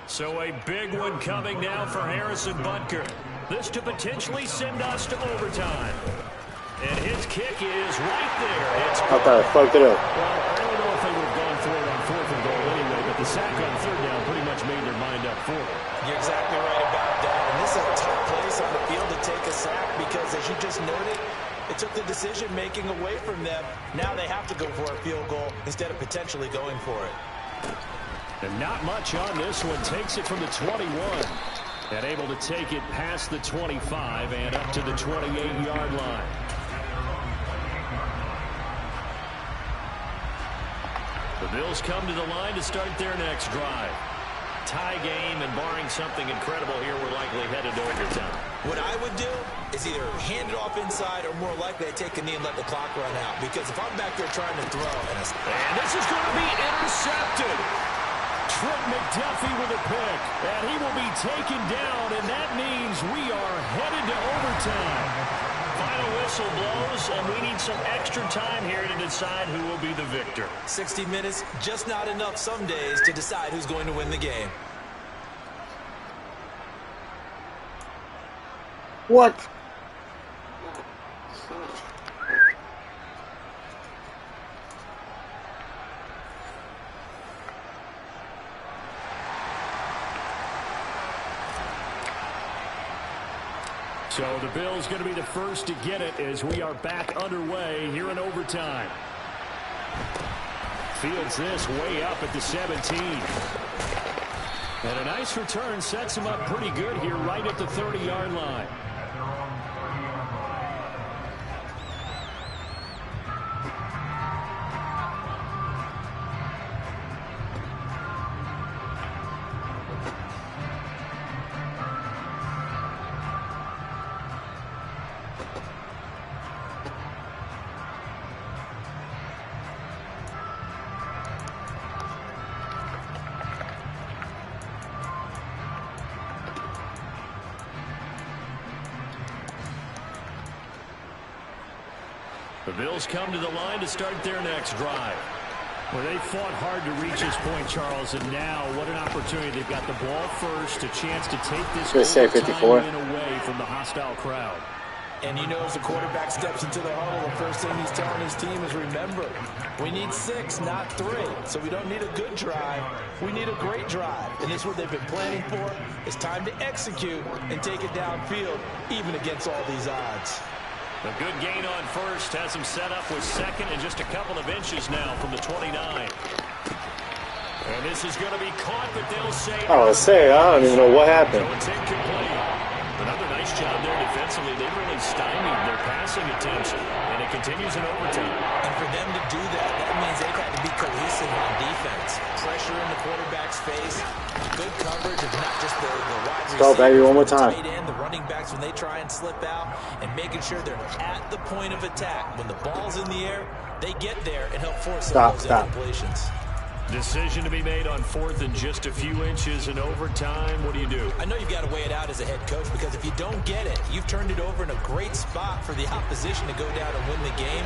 [SPEAKER 1] So a big one coming now for Harrison Butker. This to potentially send us to overtime. And his kick is right there. It's
[SPEAKER 3] I thought I fucked it up.
[SPEAKER 1] Well, I don't know if they would have gone for it on 4th and goal anyway, but the sack on
[SPEAKER 2] You're exactly right about that. And this is a tough place on the field to take a sack because, as you just noted, it took the decision-making away from them. Now they have to go for a field goal instead of potentially going for it.
[SPEAKER 1] And not much on this one. Takes it from the 21. And able to take it past the 25 and up to the 28-yard line. The Bills come to the line to start their next drive. Tie game, and barring something incredible here, we're likely headed to overtime.
[SPEAKER 2] What I would do is either hand it off inside or more likely I take a knee and let the clock run out. Because if I'm back there trying to throw...
[SPEAKER 1] And this is going to be intercepted. Trent McDuffie with a pick. And he will be taken down, and that means we are headed to overtime. Final whistle blows, and we need some extra time here to decide who will be the victor.
[SPEAKER 2] 60 minutes, just not enough some days to decide who's going to win the game.
[SPEAKER 3] What?
[SPEAKER 1] So the Bills going to be the first to get it as we are back underway here in overtime. Fields this way up at the 17. And a nice return sets him up pretty good here right at the 30-yard line. The Bills come to the line to start their next drive. Well, they fought hard to reach this point, Charles, and now what an opportunity. They've got the ball first, a chance to take this overtime win away from the hostile crowd.
[SPEAKER 2] And you know, as the quarterback steps into the huddle, the first thing he's telling his team is, remember, we need 6, not 3. So we don't need a good drive. We need a great drive. And this is what they've been planning for. It's time to execute and take it downfield, even against all these odds.
[SPEAKER 1] A good gain on first has him set up with second and just a couple of inches now from the 29. And this is going to be caught, but they'll say...
[SPEAKER 3] I don't even know what happened.
[SPEAKER 1] So it's incomplete. Another nice job there defensively. They really stymied their passing attempts, and it continues in overtime.
[SPEAKER 2] And for them to do that, that means they've had to be cohesive on defense. Pressure in the quarterback's face, good coverage of not just the wide receiver,
[SPEAKER 3] baby, one more time.
[SPEAKER 2] The tight end, the running backs when they try and slip out, and making sure they're at the point of attack. When the ball's in the air, they get there and help force some of those incompletions.
[SPEAKER 1] Decision to be made on 4th and just a few inches in overtime. What do you do?
[SPEAKER 2] I know you've got to weigh it out as a head coach, because if you don't get it, you've turned it over in a great spot for the opposition to go down and win the game.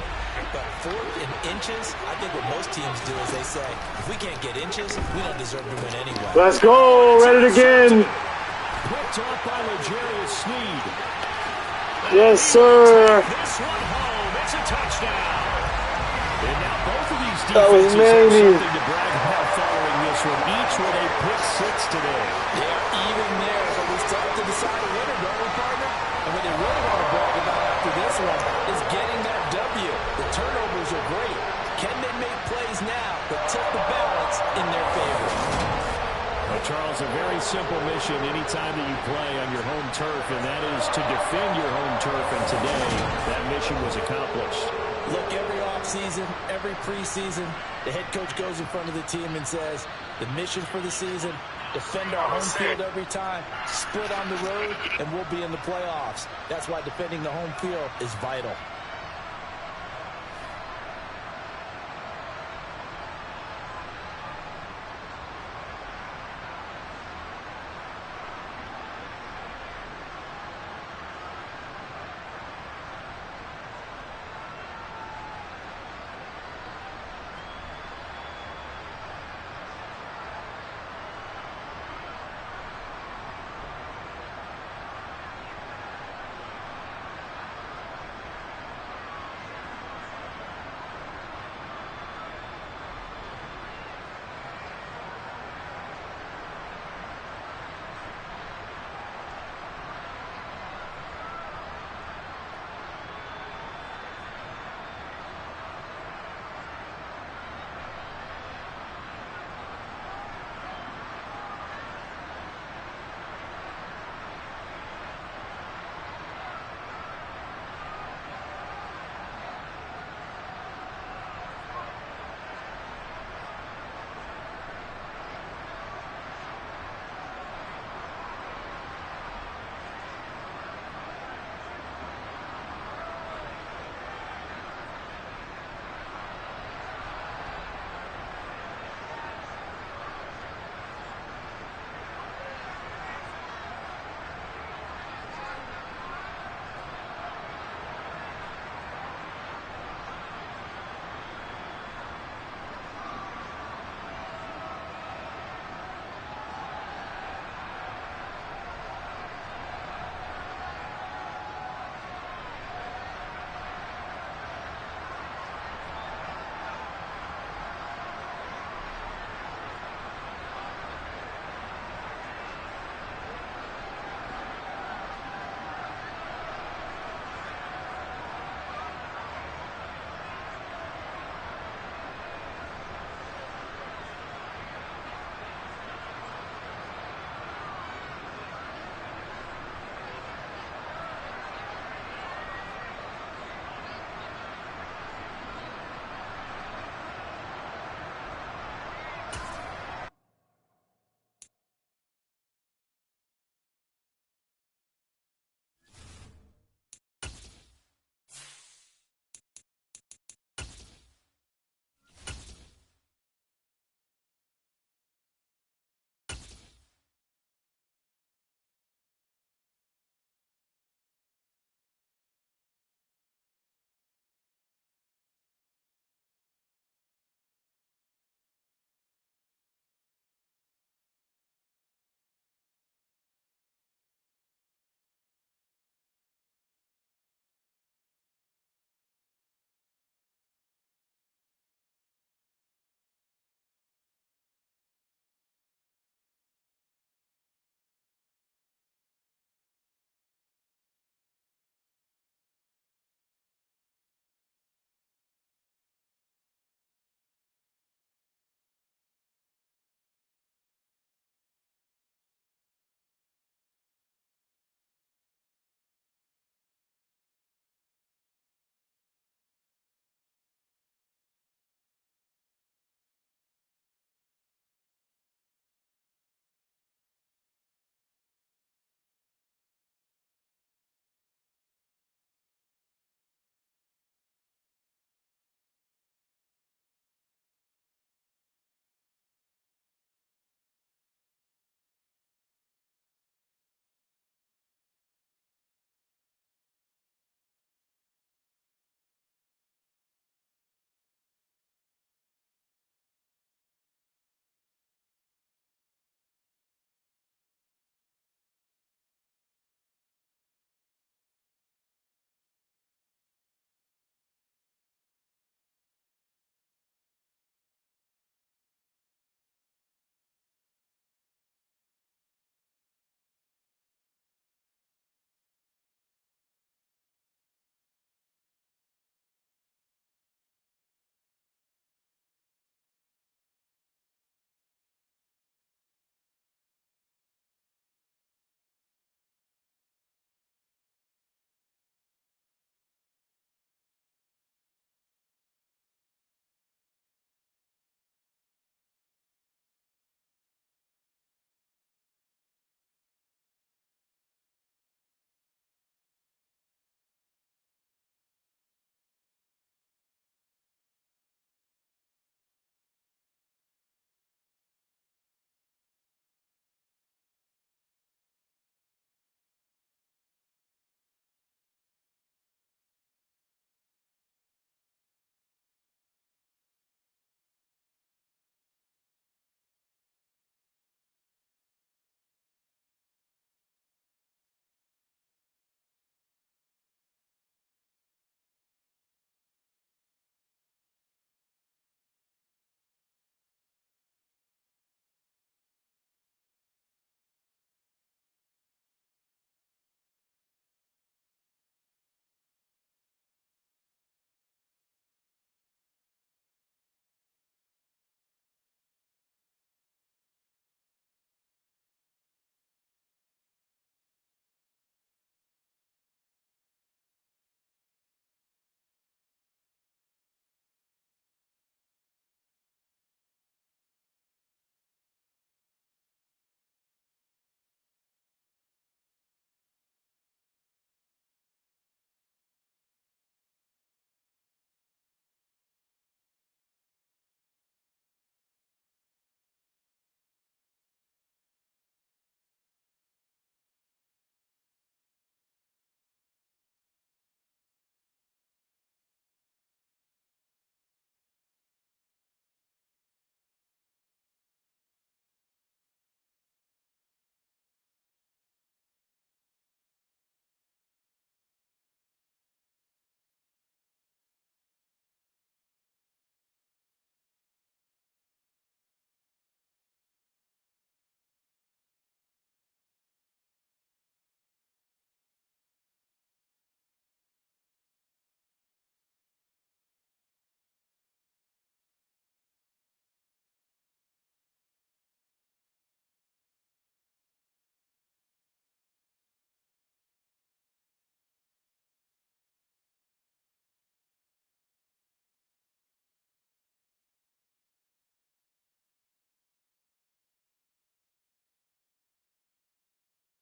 [SPEAKER 2] But 4th and inches, I think what most teams do is they say, if we can't get inches, we don't deserve to win anyway.
[SPEAKER 3] Let's go. Ready it again.
[SPEAKER 1] Picked off by L'Jarius Sneed.
[SPEAKER 3] Yes, sir.
[SPEAKER 1] This one home. It's a touchdown. And now both of these
[SPEAKER 3] That was
[SPEAKER 1] defenses have
[SPEAKER 3] amazing.
[SPEAKER 1] something to brag about following this one. Each with a pick 6 today.
[SPEAKER 2] Yeah, even there, but we still have to decide a winner, don't we, partner? And what they really want to brag about after this one is getting that W. The turnovers are great. Can they make plays now that tip the balance in their favor?
[SPEAKER 1] Well, Charles, a very simple mission anytime that you play on your home turf, and that is to defend your home turf. And today, that mission was accomplished.
[SPEAKER 2] Look, every offseason, every preseason, the head coach goes in front of the team and says, the mission for the season, defend our home field every time, split on the road, and we'll be in the playoffs. That's why defending the home field is vital.